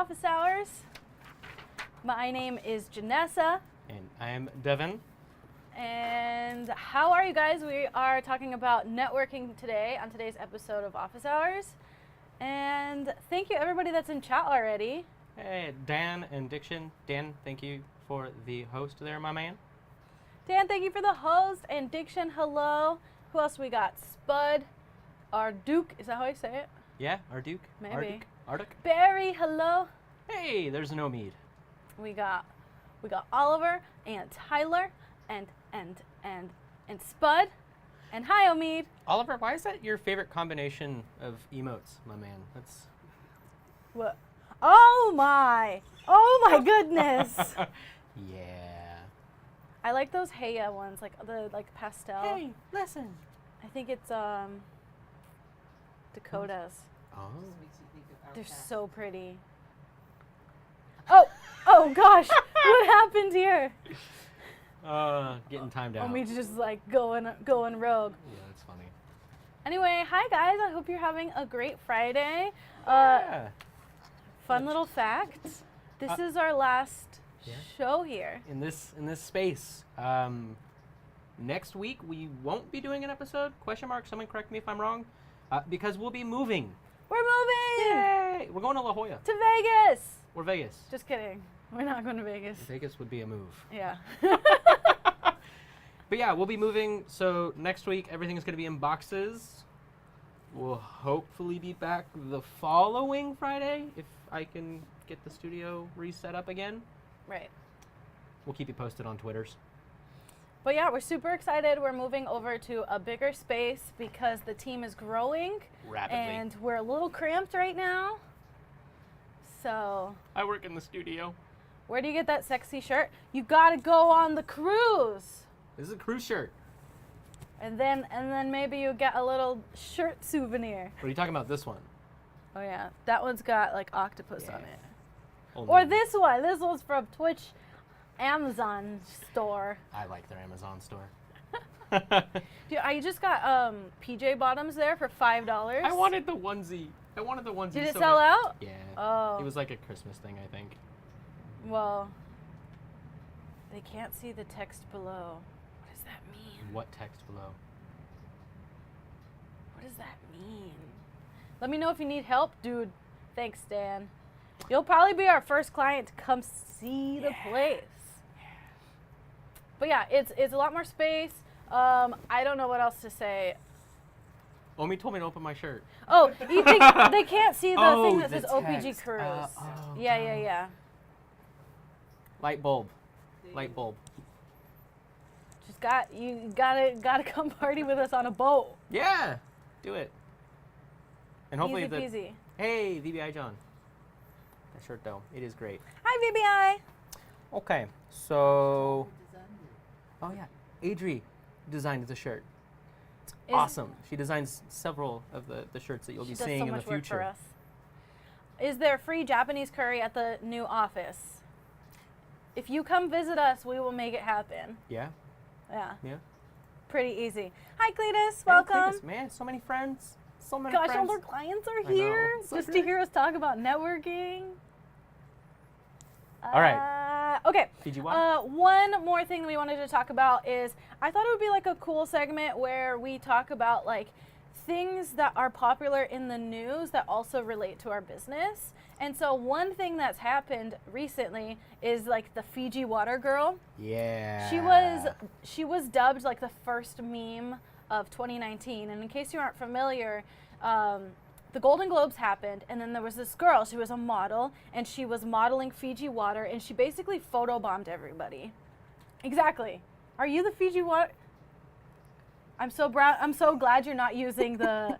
Office Hours. My name is Janessa. And I'm Devin. And how are you guys? We are talking about networking today on today's episode of Office Hours. And thank you everybody that's in chat already. Hey, Dan and Diction. Dan, thank you for the host there, my man. Dan, thank you for the host. And Diction, hello. Who else we got? Spud, our Duke. Is that how I say it? Yeah, our Duke. Maybe. Arctic. Barry, hello. Hey, there's no mead. We got Oliver and Tyler and Spud and hi Omid. Oliver, why is that your favorite combination of emotes, my man? That's What? Oh my goodness. Yeah. I like those Heya ones, like the pastel. Hey, listen. I think it's Dakota's. Oh. They're so pretty. Oh gosh, what happened here? Getting timed out. Omid's just like going rogue. Yeah, that's funny. Anyway, hi guys. I hope you're having a great Friday. Yeah. Fun little fact. This is our last show here. In this space. Next week we won't be doing an episode? ? Someone correct me if I'm wrong. Because we'll be moving. We're moving! Yay! We're going to La Jolla. To Vegas! Or Vegas. Just kidding. We're not going to Vegas. Vegas would be a move. Yeah. But yeah, we'll be moving. So next week everything is going to be in boxes. We'll hopefully be back the following Friday if I can get the studio reset up again. Right. We'll keep you posted on Twitters. But yeah, we're super excited. We're moving over to a bigger space because the team is growing. Rapidly. And we're a little cramped right now. So. I work in the studio. Where do you get that sexy shirt? You gotta go on the cruise. This is a cruise shirt. And then maybe you get a little shirt souvenir. What are you talking about? This one? Oh yeah, that one's got like octopus on it. Only Or this one. This one's from Twitch Amazon store. I like their Amazon store. Dude, I just got PJ bottoms there for $5. I wanted the onesie. Did it sell out? Yeah. Oh. It was like a Christmas thing, I think. Well, they can't see the text below. What does that mean? What text below? What does that mean? Let me know if you need help, dude. Thanks, Dan. You'll probably be our first client to come see the place. But yeah, it's a lot more space. I don't know what else to say. Omi told me to open my shirt. Oh, you think they can't see the thing that the says OPG text. Cruise. Yeah. Light bulb. Just gotta come party with us on a boat. Yeah, do it. And hopefully Easy peasy. Hey, VBI John. That shirt though, it is great. Hi, VBI. Okay, so. Oh yeah, Adri designed the shirt. It's awesome. She designs several of the shirts that you'll be seeing in the future. For us. Is there free Japanese curry at the new office? If you come visit us, we will make it happen. Yeah. Yeah. Yeah. Pretty easy. Hi, Cletus. Welcome. Hey, Cletus, man, so many friends. So many Gosh, friends. all our clients are I know. here So just to great. hear us talk about networking. All right. Okay. Fiji water. One more thing that we wanted to talk about is I thought it would be like a cool segment where we talk about like things that are popular in the news that also relate to our business. And so one thing that's happened recently is like the Fiji water girl. Yeah. She was dubbed like the first meme of 2019. And in case you aren't familiar, the Golden Globes happened, and then there was this girl. She was a model, and she was modeling Fiji water, and she basically photobombed everybody. Exactly. Are you the Fiji water? I'm so glad you're not using the.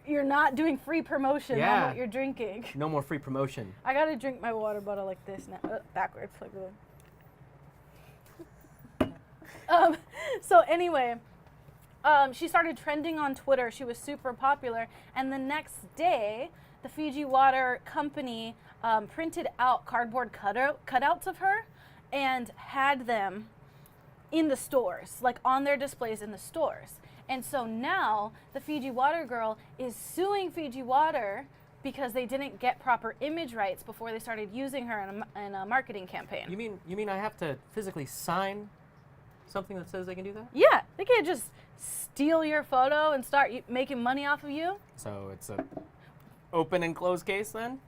You're not doing free promotion on what you're drinking. No more free promotion. I gotta drink my water bottle like this now, backwards. So anyway. She started trending on Twitter. She was super popular. And the next day, the Fiji Water Company printed out cardboard cutouts of her and had them in the stores, like on their displays in the stores. And so now the Fiji Water Girl is suing Fiji Water because they didn't get proper image rights before they started using her in a marketing campaign. You mean I have to physically sign something that says they can do that? Yeah, they can't just steal your photo and start making money off of you. So it's a open and closed case then?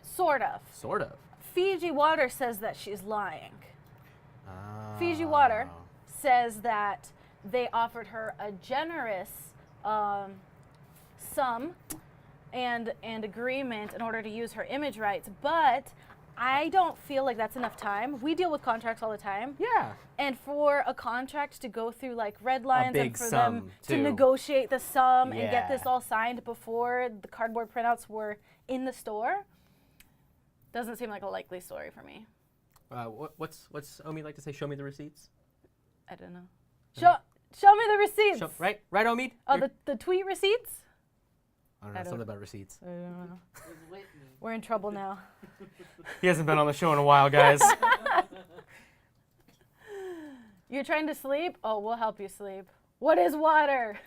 Sort of. Sort of. Fiji Water says that she's lying. Oh. Fiji Water says that they offered her a generous sum and agreement in order to use her image rights, but I don't feel like that's enough time. We deal with contracts all the time. Yeah. And for a contract to go through like red lines big and for sum, them too. to negotiate the sum and get Yeah. this all signed before the cardboard printouts were in the store, doesn't seem like a likely story for me. What's Omi like to say? Show me the receipts. I don't know. Show me the receipts. Right, Omid? Oh, the tweet receipts? I don't know, something about receipts. I don't know. We're in trouble now. He hasn't been on the show in a while, guys. You're trying to sleep? Oh, we'll help you sleep. What is water?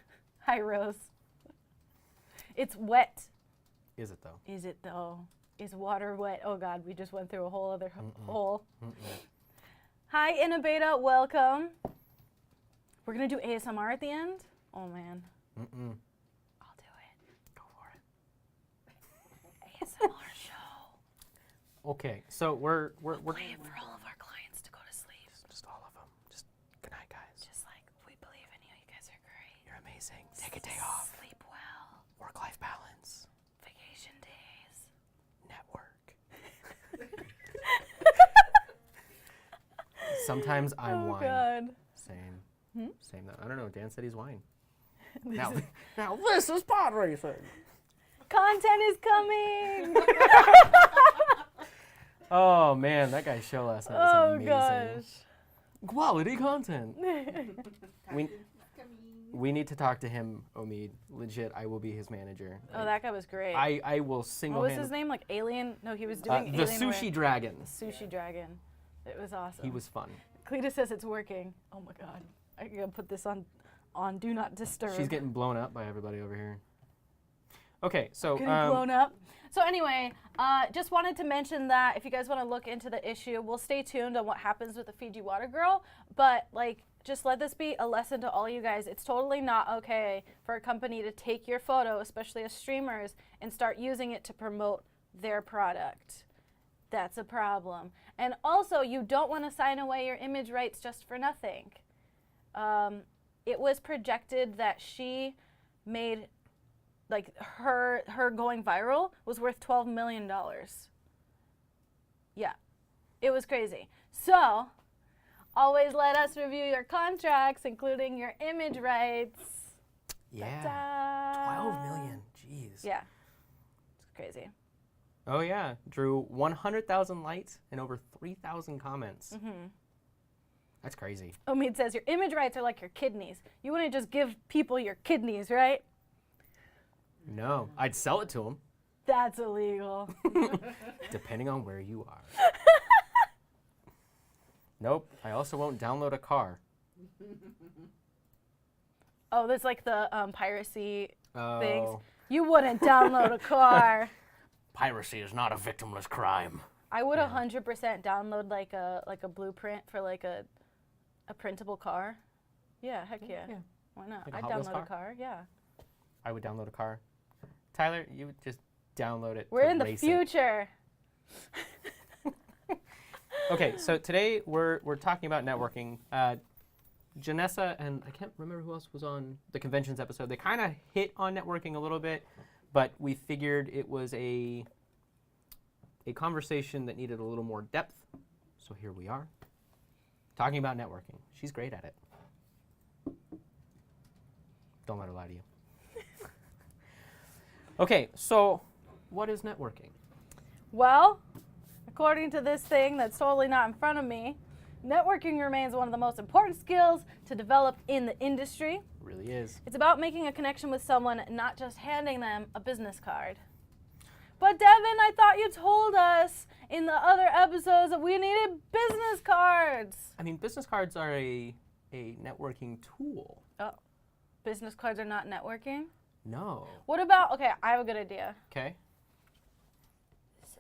Hi, Rose. It's wet. Is it though? Is it though? Is water wet? Oh God, we just went through a whole other hole. Hi, Inabeta, welcome. We're gonna do ASMR at the end? Oh man. I'll do it. Go for it. ASMR show. Okay, so we're Play it for all of our clients to go to sleep. just all of them. Just good night, guys. Just like, we believe in you. You guys are great. You're amazing. Take a day off. Sleep well. Work-life balance. Vacation days. Network. Sometimes I'm Oh wine. God. Same. Same. I don't know. Dan said he's wine. now this is pod racing. Content is coming. Oh man, that guy's show last night was amazing. Gosh. Quality content. we need to talk to him, Omid. Legit, I will be his manager. Oh, that guy was great. I will what single-handedly. was his name? Like Alien? No, he was doing the Alien. Sushi Dragon. Sushi Dragon. It was awesome. He was fun. Cleta says it's working. Oh my God. I gotta put this on Do Not Disturb. She's getting blown up by everybody over here. Okay, so Getting blown up. So anyway, just wanted to mention that if you guys want to look into the issue, we'll stay tuned on what happens with the Fiji Water Girl. But like, just let this be a lesson to all you guys. It's totally not okay for a company to take your photo, especially as streamers, and start using it to promote their product. That's a problem. And also, you don't want to sign away your image rights just for nothing. It was projected that she made, like, her going viral was worth $12 million. Yeah, it was crazy. So, always let us review your contracts, including your image rights. yeah, Ta-da. 12 million. Jeez. Yeah, it's crazy. Oh yeah, drew 100,000 likes and over 3,000 comments. That's crazy. Omid says your image rights are like your kidneys. You wouldn't just give people your kidneys, right? No, I'd sell it to them. That's illegal. Depending on where you are. Nope, I also won't download a car. Oh, that's like the piracy things. Oh. You wouldn't download a car. Piracy is not a victimless crime. I would 100% download like a blueprint for like a printable car. Yeah, heck yeah. Why not? Like a I'd Hot Wheels download car? a car. Yeah. I would download a car. Tyler, you would just download it. We're to in the race it. future. Okay, so today we're talking about networking. Janessa and I can't remember who else was on the conventions episode. They kind of hit on networking a little bit, but we figured it was a conversation that needed a little more depth. So here we are, talking about networking. She's great at it. Don't let her lie to you. Okay, so what is networking? Well, according to this thing that's totally not in front of me, networking remains one of the most important skills to develop in the industry. It really is. It's about making a connection with someone, not just handing them a business card. But Devin, I thought you told us in the other episodes that we needed business cards. I mean, business cards are a networking tool. Oh, business cards are not networking? No. What about, okay, I have a good idea. Okay.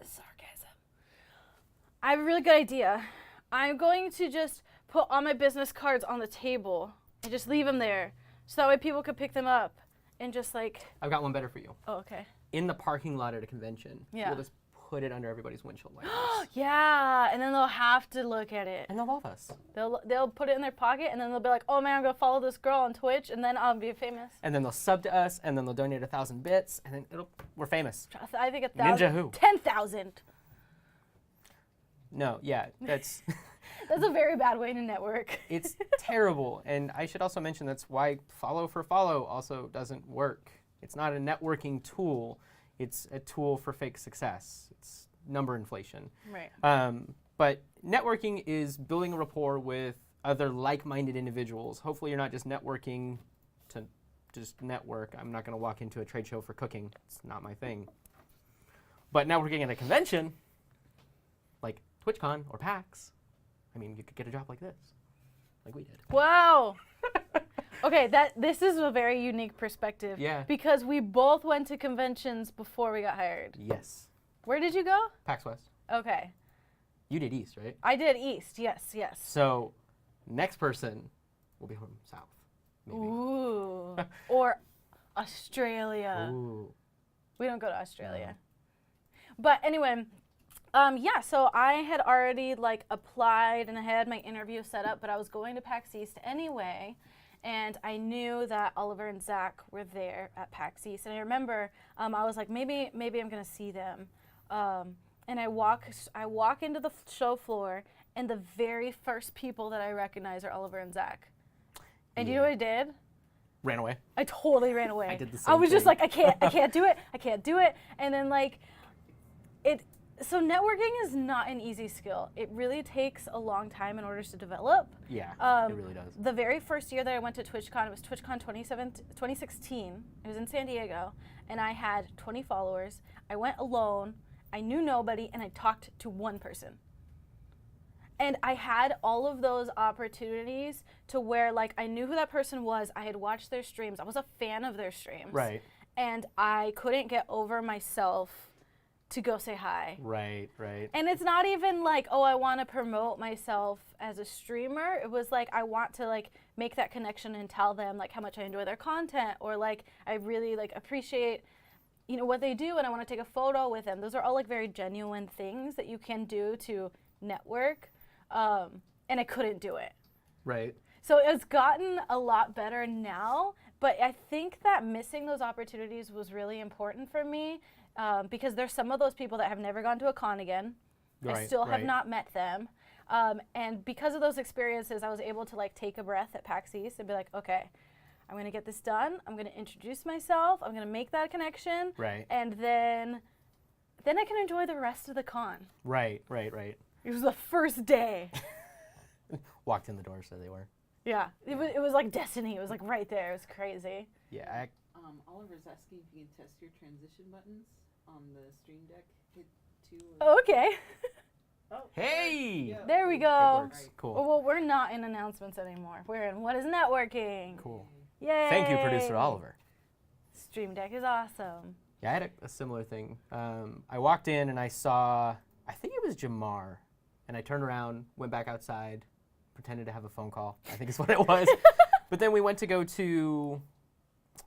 is sarcasm. I have a really good idea. I'm going to just put all my business cards on the table and just leave them there, so that way people could pick them up and just like. I've got one better for you. Oh, okay. In the parking lot at a convention, Yeah. we'll just put it under everybody's windshield wipers. Yeah, and then they'll have to look at it. And they'll love us. They'll put it in their pocket, and then they'll be like, oh man, I'm gonna follow this girl on Twitch, and then I'll be famous. And then they'll sub to us, and then they'll donate 1,000 bits, and then we're famous. I think 1,000. Ninja who? 10,000. No, yeah, that's That's a very bad way to network. it's terrible. And I should also mention that's why follow for follow also doesn't work. It's not a networking tool. It's a tool for fake success. It's number inflation. Right. But networking is building a rapport with other like-minded individuals. Hopefully you're not just networking to just network. I'm not going to walk into a trade show for cooking. It's not my thing. But networking at a convention, like TwitchCon or PAX, I mean, you could get a job like this, like we did. Wow. Okay, this is a very unique perspective. Yeah. Because we both went to conventions before we got hired. Yes. Where did you go? PAX West. Okay. You did East, right? I did East. Yes. So next person will be from South, maybe. Ooh. Or Australia. Ooh. We don't go to Australia. But anyway, yeah, so I had already like applied and I had my interview set up, but I was going to PAX East anyway. And I knew that Oliver and Zach were there at PAX East. And I remember I was like, maybe I'm going to see them. And I walk into the show floor, and the very first people that I recognize are Oliver and Zach. And you know what I did? Ran away. I totally ran away. I did the same I was just thing. like, I can't do it. I can't do it. And then like, so networking is not an easy skill. It really takes a long time in order to develop. Yeah, it really does. The very first year that I went to TwitchCon, it was TwitchCon 2016. It was in San Diego, and I had 20 followers. I went alone. I knew nobody, and I talked to one person. And I had all of those opportunities to where, like, I knew who that person was. I had watched their streams. I was a fan of their streams. Right. And I couldn't get over myself to go say hi. Right. And it's not even like, oh, I want to promote myself as a streamer. It was like, I want to like make that connection and tell them like how much I enjoy their content, or like I really like appreciate, you know, what they do, and I want to take a photo with them. Those are all like very genuine things that you can do to network. And I couldn't do it. Right. So it's gotten a lot better now, but I think that missing those opportunities was really important for me. Because there's some of those people that have never gone to a con again. I still have not met them. And because of those experiences, I was able to like take a breath at PAX East and be like, okay, I'm going to get this done. I'm going to introduce myself. I'm going to make that connection. Right. And then I can enjoy the rest of the con. Right. It was the first day. Walked in the door, so they were. Yeah. It was like destiny. It was like right there. It was crazy. Yeah. Oliver's asking if you can test your transition buttons on the Stream Deck. Hit 2. Oh, okay. Oh, Hey! yeah. There we It go. works. Cool. Well, we're not in announcements anymore. We're in What is Networking? Cool. Yay! Thank you, producer Oliver. Stream Deck is awesome. Yeah, I had a similar thing. I walked in and I saw, I think it was Jamar, and I turned around, went back outside, pretended to have a phone call. I think is what it was. But then we went to go to,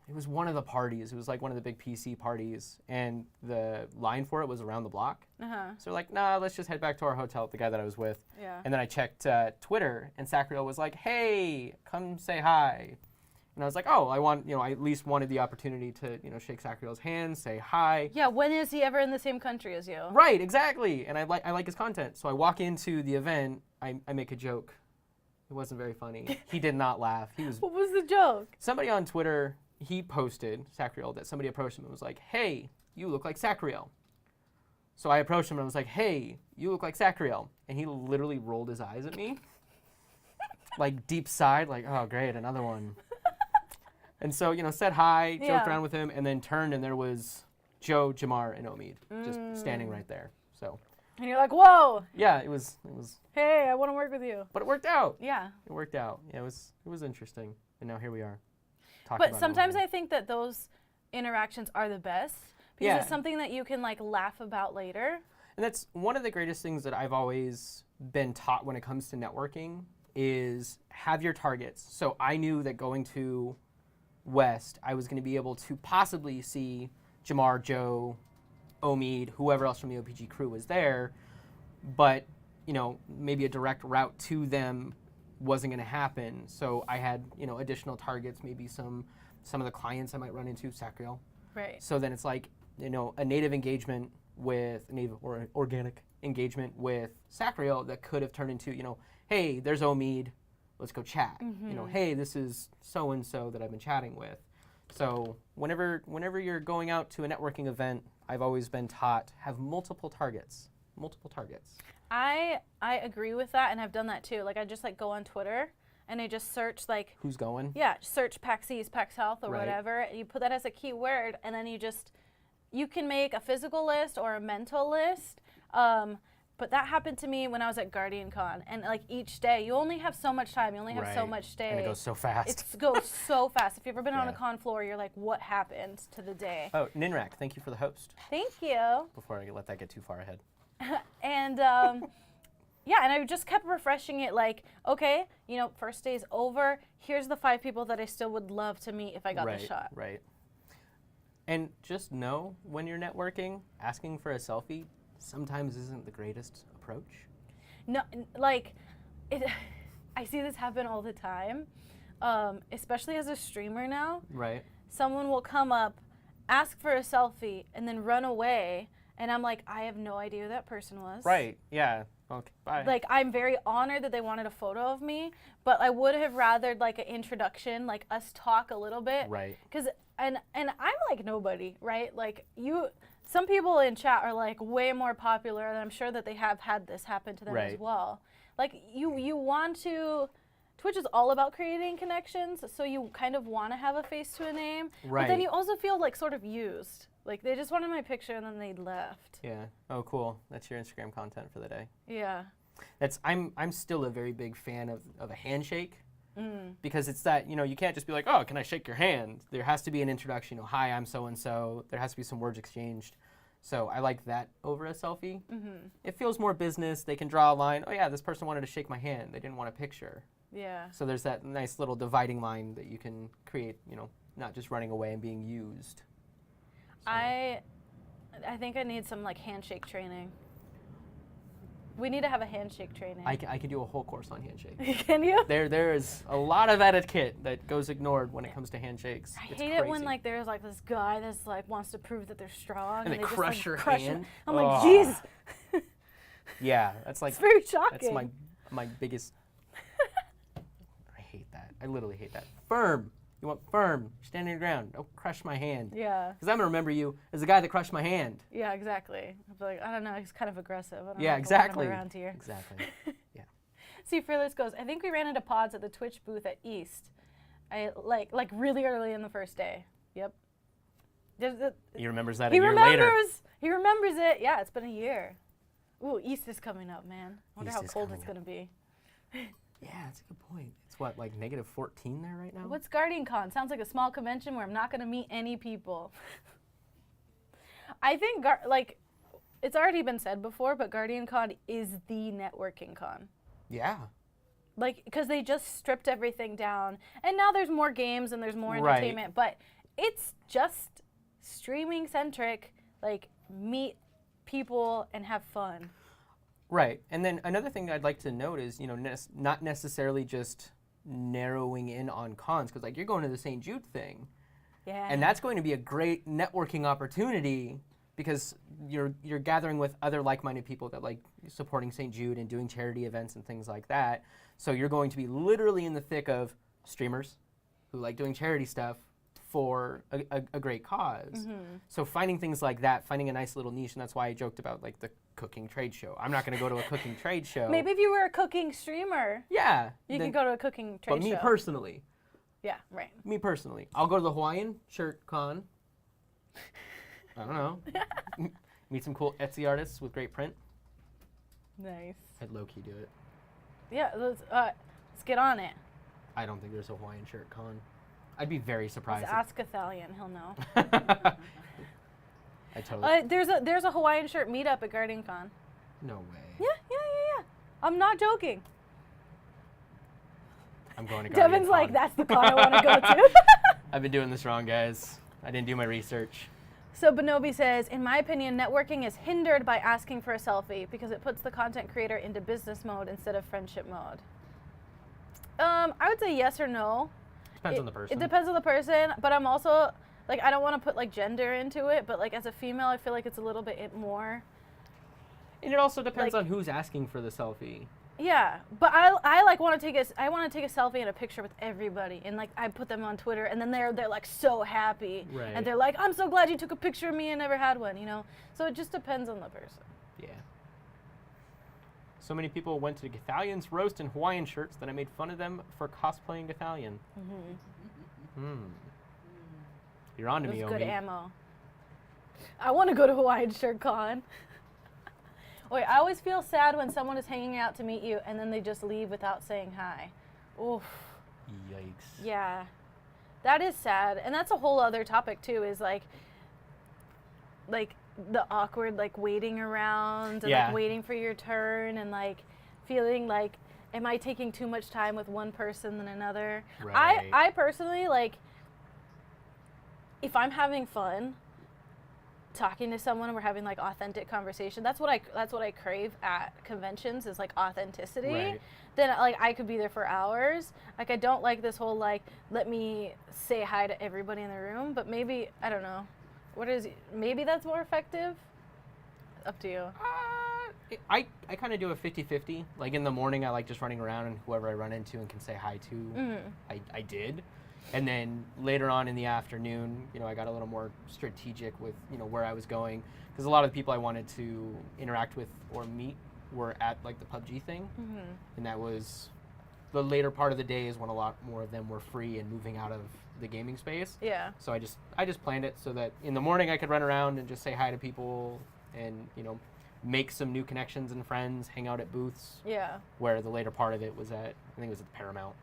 it was one of the parties. It was like one of the big PC parties, and the line for it was around the block. Uh-huh. So we're like, nah, let's just head back to our hotel with the guy that I was with. Yeah. And then I checked Twitter, and Sacriel was like, hey, come say hi. And I was like, oh, I at least wanted the opportunity to, shake Sacriel's hand, say hi. Yeah, when is he ever in the same country as you? Right, exactly. And I like his content. So I walk into the event, I make a joke. It wasn't very funny. He did not laugh. What was the joke? Somebody on Twitter, he posted, Sacriel, that somebody approached him and was like, hey, you look like Sacriel. So I approached him and I was like, hey, you look like Sacriel. And he literally rolled his eyes at me. Like deep sighed, like, oh great, another one. And so, said hi, joked around with him, and then turned and there was Joe, Jamar, and Omid just standing right there. So. And you're like, whoa. Yeah, it was. Hey, I want to work with you. But it worked out. Yeah. It worked out. Yeah, it was interesting. And now here we are. But sometimes I think that those interactions are the best because Yeah. it's something that you can like laugh about later. And that's one of the greatest things that I've always been taught when it comes to networking is have your targets. So I knew that going to West, I was going to be able to possibly see Jamar, Joe, Omid, whoever else from the OPG crew was there, but maybe a direct route to them wasn't going to happen. So I had additional targets, maybe some of the clients I might run into, Sacriel. Right. So then it's like a native engagement with native or organic engagement with Sacriel that could have turned into hey, there's Omid, let's go chat. Hey, this is so and so that I've been chatting with. So whenever you're going out to a networking event, I've always been taught have multiple targets. I agree with that, and I've done that too. Like I just go on Twitter and I just search who's going. Yeah, search PAX East, PAX Health, or Right. whatever. You put that as a keyword, and then you can make a physical list or a mental list. But that happened to me when I was at Guardian Con, and each day you only have so much time. You only have so Right. much day. And it goes so fast. It goes so fast. If you've ever been on a Yeah. con floor, you're like, what happened to the day? Oh, Ninrak, thank you for the host. Thank you. Before I let that get too far ahead. And yeah, and I just kept refreshing it okay, first day's over. Here's the 5 people that I still would love to meet if I got the shot. Right. And just know when you're networking, asking for a selfie sometimes isn't the greatest approach. No, I see this happen all the time, especially as a streamer now. Right. Someone will come up, ask for a selfie, and then run away, and I'm like, I have no idea who that person was. Right. Yeah. Okay. Bye. I'm very honored that they wanted a photo of me, but I would have rathered an introduction, us talk a little bit. Right. And I'm nobody, right? Some people in chat are way more popular, and I'm sure that they have had this happen to them as Right. well. You want to. Twitch is all about creating connections, so you kind of want to have a face to a name. Right. But then you also feel sort of used. They just wanted my picture and then they left. Yeah. Oh, cool. That's your Instagram content for the day. Yeah. I'm still a very big fan of a handshake. Because it's that, you can't just be like, oh, can I shake your hand? There has to be an introduction. Hi, I'm so-and-so. There has to be some words exchanged. So I like that over a selfie. It feels more business. They can draw a line. Oh, yeah, this person wanted to shake my hand. They didn't want a picture. Yeah. So there's that nice little dividing line that you can create, not just running away and being used. So. I think I need some handshake training. We need to have a handshake training. I can do a whole course on handshakes. Can you? There is a lot of etiquette that goes ignored when it comes to handshakes. I It's hate it when crazy. there's this guy that's wants to prove that they're strong And they just, crush your crush hand. it. I'm Ugh. like, Jesus. Yeah, that's It's very shocking. that's my biggest. I hate that. I literally hate that. Firm. You want firm. Stand on your ground. Don't crush my hand. Yeah. Because I'm gonna remember you as the guy that crushed my hand. Yeah, exactly. I'll be like, I don't know, he's kind of aggressive. I don't know Yeah, if I want him exactly. around here. Exactly. Yeah. See, Fearless goes, I think we ran into pods at the Twitch booth at East. I really early in the first day. Yep. He remembers that a He year later. remembers. He remembers it. Yeah, it's been a year. Ooh, East is coming up, man. I wonder East how is cold coming it's gonna be. Yeah, that's a good point. It's what, negative 14 there right now? What's Guardian Con? Sounds like a small convention where I'm not gonna meet any people. I think it's already been said before, but Guardian Con is the networking con. Yeah. Because they just stripped everything down, and now there's more games and there's more Right. entertainment, but it's just streaming centric. Meet people and have fun. Right. And then another thing I'd like to note is, not necessarily just narrowing in on cons, because you're going to the St. Jude thing. Yeah. And that's going to be a great networking opportunity because you're gathering with other like-minded people that like supporting St. Jude and doing charity events and things like that. So you're going to be literally in the thick of streamers who like doing charity stuff for a great cause. So finding things like that, finding a nice little niche, and that's why I joked about the cooking trade show. I'm not going to go to a cooking trade show. Maybe if you were a cooking streamer, Yeah. you then- could go to a cooking trade But me show. personally, Yeah, right. I'll go to the Hawaiian shirt con. I don't know. Meet some cool Etsy artists with great print. Nice. I'd low-key do it. Yeah, let's get on it. I don't think there's a Hawaiian shirt con. I'd be very surprised. Let's ask Athalion, he'll know. I totally. There's a Hawaiian shirt meetup at Guardian Con. No way. Yeah. I'm not joking. I'm going to Guardian Devin's like, Con. that's the con I want to go to. I've been doing this wrong, guys. I didn't do my research. So Bonobi says, in my opinion, networking is hindered by asking for a selfie because it puts the content creator into business mode instead of friendship mode. I would say yes or no. Depends on the person. It depends on the person, but I'm also, like, I don't want to put, like, gender into it, but, like, as a female, I feel like it's a little bit more. And it also depends like- on who's asking for the selfie. Yeah, but I like want to take a selfie and a picture with everybody, and like I put them on Twitter, and then they're like so happy, Right. and they're like, I'm so glad you took a picture of me and never had one, you know. So it just depends on the person. Yeah. So many people went to Gathalian's roast in Hawaiian shirts that I made fun of them for cosplaying Gathalian. You're on to It me, was good Omi. ammo. I want to go to Hawaiian Shirt Con. Wait, I always feel sad when someone is hanging out to meet you and then they just leave without saying hi. Oof. Yikes. Yeah. That is sad. And that's a whole other topic too, is like the awkward like waiting around and Yeah. like waiting for your turn and like feeling like, am I taking too much time with one person than another? Right. I personally like, if I'm having fun talking to someone and we're having like authentic conversation, that's what I crave at conventions, is like authenticity. Right. Then like I could be there for hours. Like I don't like this whole like, let me say hi to everybody in the room, but maybe, I don't know, maybe that's more effective. Up to you. I kind of do a 50-50. Like in the morning, I like just running around and whoever I run into and can say hi to, I did. And then later on in the afternoon, you know, I got a little more strategic with, you know, where I was going. Because a lot of the people I wanted to interact with or meet were at like the PUBG thing. And that was the later part of the day is when a lot more of them were free and moving out of the gaming space. Yeah. So I just planned it so that in the morning I could run around and just say hi to people and, you know, make some new connections and friends, hang out at booths. Yeah. Where the later part of it was at, I think it was at the Paramount.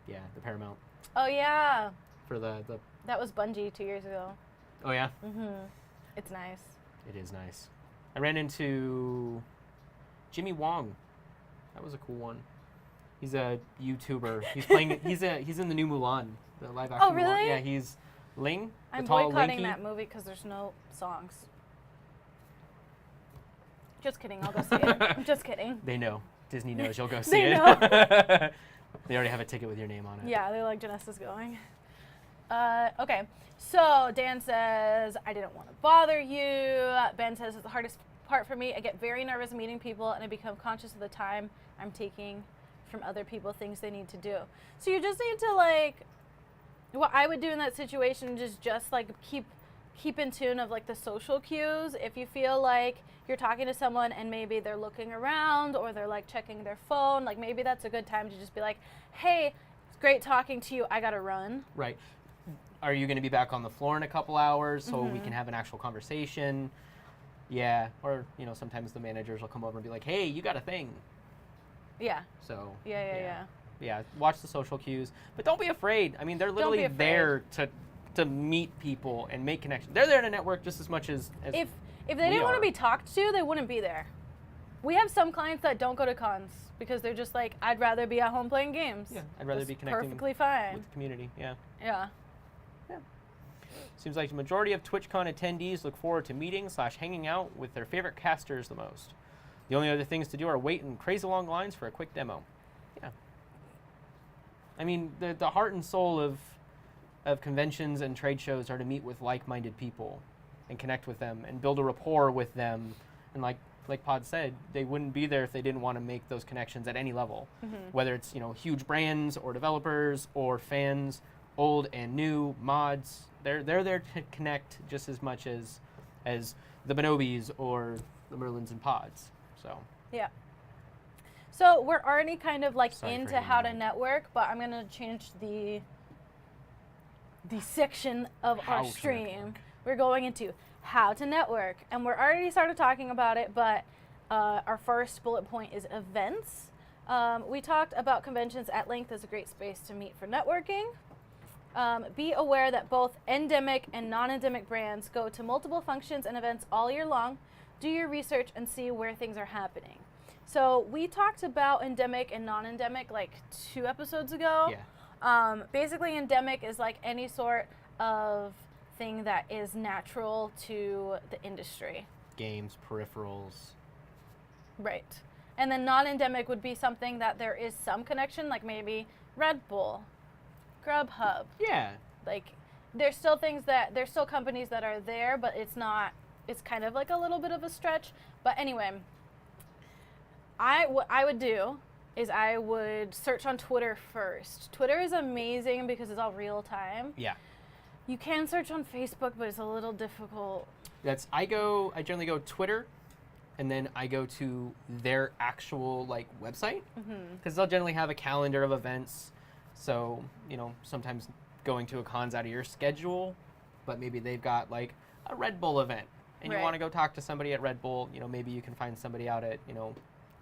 Yeah, the Paramount. Oh yeah. For the That was Bungie 2 years ago. oh yeah, It's nice. it is nice. I ran into Jimmy Wong. That was a cool one. He's a YouTuber. He's playing. he's in the new Mulan, the live action. Oh, really? Mulan. Yeah, he's Ling. The I'm tall, boycotting lanky. that movie because there's no songs. Just kidding. I'll go see it. I'm just kidding. They know. Disney knows you'll go see They it. know. They already have a ticket with your name on it. Yeah, they're like, Janessa's going. Okay, so Dan says, I didn't want to bother you. Ben says, it's the hardest part for me. I get very nervous meeting people and I become conscious of the time I'm taking from other people, things they need to do. So you just need to like, what I would do in that situation is just like keep in tune of like the social cues. If you feel like you're talking to someone and maybe they're looking around or they're like checking their phone, like maybe that's a good time to just be like, hey, it's great talking to you, I gotta run. Right. Are you going to be back on the floor in a couple hours so we can have an actual conversation? Yeah. Or, you know, sometimes the managers will come over and be like, hey, you got a thing. Yeah. So. Yeah. Yeah, watch the social cues. But don't be afraid. I mean, they're literally afraid. there to meet people and make connections. They're there to network just as much as If they didn't want to be talked to, they wouldn't be there. We have some clients that don't go to cons because they're just like, I'd rather be at home playing games. Yeah, I'd rather That's be connecting perfectly fine. with the community. Yeah. Yeah. Seems like the majority of TwitchCon attendees look forward to meeting / hanging out with their favorite casters the most. The only other things to do are wait in crazy long lines for a quick demo. Yeah. I mean, the heart and soul of conventions and trade shows are to meet with like-minded people and connect with them and build a rapport with them. And like Pod said, they wouldn't be there if they didn't want to make those connections at any level. Whether it's, you know, huge brands or developers or fans, old and new, mods, they're there to connect just as much as the Bonobis or the Merlins and Pods. So Yeah. So we're already kind of like Sorry for into hitting how that. to network, but I'm gonna change the section of How our to stream. network. We're going into how to network, and we're already started talking about it, but our first bullet point is events. We talked about conventions at length as a great space to meet for networking. Be aware that both endemic and non-endemic brands go to multiple functions and events all year long. Do your research and see where things are happening. So we talked about endemic and non-endemic like 2 episodes ago. Yeah. Basically, endemic is like any sort of thing that is natural to the industry. Games, peripherals. Right. And then non-endemic would be something that there is some connection, like maybe Red Bull, Grubhub. Yeah. Like, there's still companies that are there, but it's kind of like a little bit of a stretch. But anyway, what I would do is I would search on Twitter first. Twitter is amazing because it's all real time. Yeah. You can search on Facebook, but it's a little difficult. I generally go Twitter, and then I go to their actual like website, because they'll generally have a calendar of events. So, sometimes going to a con's out of your schedule, but maybe they've got like a Red Bull event, and you want to go talk to somebody at Red Bull. Maybe you can find somebody out at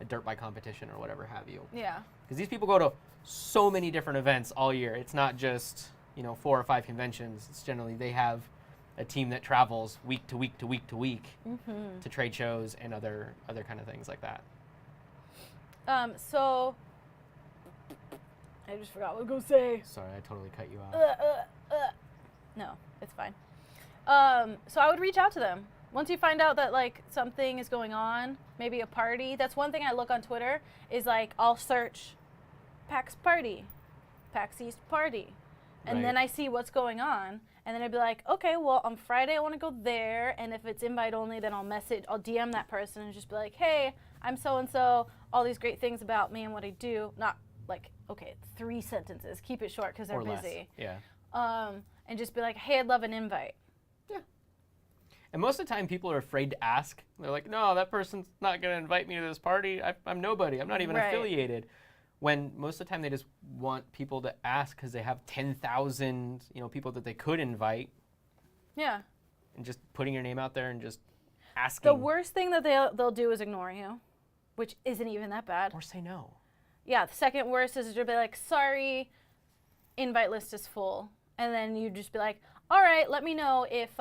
a dirt bike competition or whatever have you. Yeah. Because these people go to so many different events all year. It's not just 4 or 5 conventions. It's generally they have a team that travels week to week to week to week to trade shows and other kind of things like that. So I just forgot what I was gonna say. Sorry, I totally cut you off. No, it's fine. So I would reach out to them. Once you find out that like something is going on, maybe a party. That's one thing I look on Twitter is like I'll search PAX party, PAX East party. And then I see what's going on, and then I'd be like, okay, well, on Friday I want to go there, and if it's invite only, then I'll DM that person and just be like, hey, I'm so-and-so, all these great things about me and what I do. Not like, okay, 3 sentences. Keep it short because they're busy. Yeah. And just be like, hey, I'd love an invite. Yeah. And most of the time, people are afraid to ask. They're like, no, that person's not going to invite me to this party. I'm nobody. I'm not even affiliated. When most of the time they just want people to ask because they have 10,000, people that they could invite. Yeah. And just putting your name out there and just asking. The worst thing that they'll do is ignore you, which isn't even that bad. Or say no. Yeah, the second worst is to be like, sorry, invite list is full. And then you just be like, all right, let me know if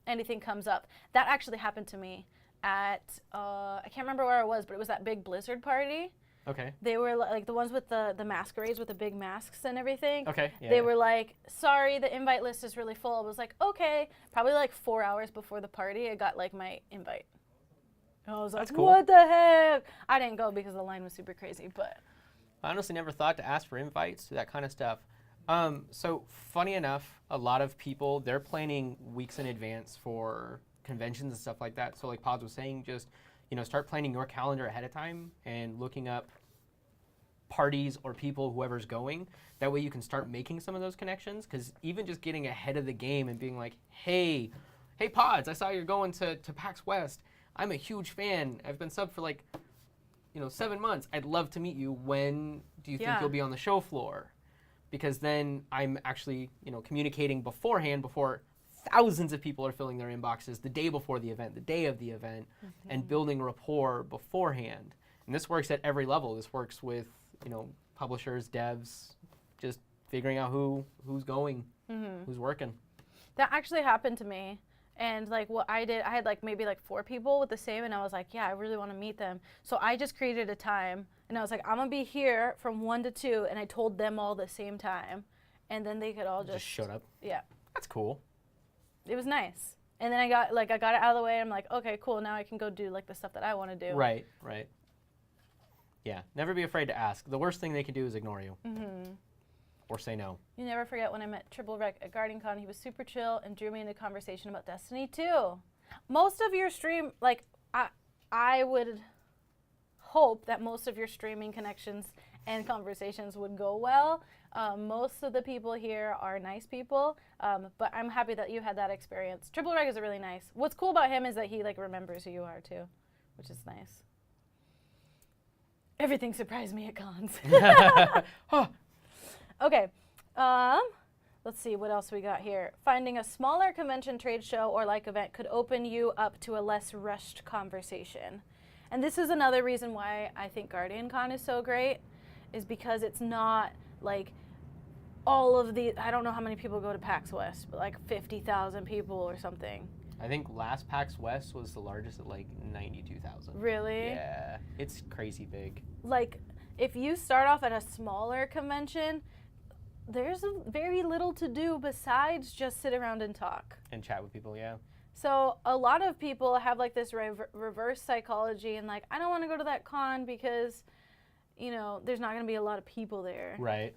anything comes up. That actually happened to me at, I can't remember where it was, but it was that big Blizzard party. Okay. They were like the ones with the masquerades with the big masks and everything. Okay. Yeah, they were like, sorry, the invite list is really full. I was like, okay. Probably like 4 hours before the party, I got like my invite. And I was like, cool. What the heck? I didn't go because the line was super crazy, but. I honestly never thought to ask for invites to that kind of stuff. So funny enough, a lot of people, they're planning weeks in advance for conventions and stuff like that. So like Pods was saying, just start planning your calendar ahead of time and looking up parties or people, whoever's going. That way you can start making some of those connections, because even just getting ahead of the game and being like, hey Pods, I saw you're going to PAX West. I'm a huge fan. I've been subbed for like 7 months. I'd love to meet you. When do you think you'll be on the show floor? Because then I'm actually communicating beforehand, before thousands of people are filling their inboxes the day before the event, the day of the event, and building rapport beforehand. And this works at every level. This works with, publishers, devs, just figuring out who's going, who's working. That actually happened to me. And like what I did, I had like maybe like 4 people with the same, and I was like, yeah, I really want to meet them. So I just created a time, and I was like, I'm gonna be here from 1 to 2, and I told them all the same time, and then they could all just showed up. Yeah. That's cool. It was nice. And then I got it out of the way, and I'm like, okay, cool, now I can go do like the stuff that I want to do. Right. Yeah, never be afraid to ask. The worst thing they can do is ignore you. Or say no. You never forget when I met Triple Rec at GuardianCon. He was super chill and drew me into conversation about Destiny 2. Most of your stream, like, I would hope that most of your streaming connections and conversations would go well. Most of the people here are nice people, but I'm happy that you had that experience. Triple Reg is really nice. What's cool about him is that he like remembers who you are too, which is nice. Everything surprised me at cons. Okay, let's see what else we got here. Finding a smaller convention, trade show, or like event could open you up to a less rushed conversation. And this is another reason why I think GuardianCon is so great, is because it's not like all of the, I don't know how many people go to PAX West, but like 50,000 people or something. I think last PAX West was the largest at like 92,000. Really? Yeah, it's crazy big. Like, if you start off at a smaller convention, there's very little to do besides just sit around and talk. And chat with people, yeah. So a lot of people have like this reverse psychology and like, I don't want to go to that con because, you know, there's not going to be a lot of people there. Right.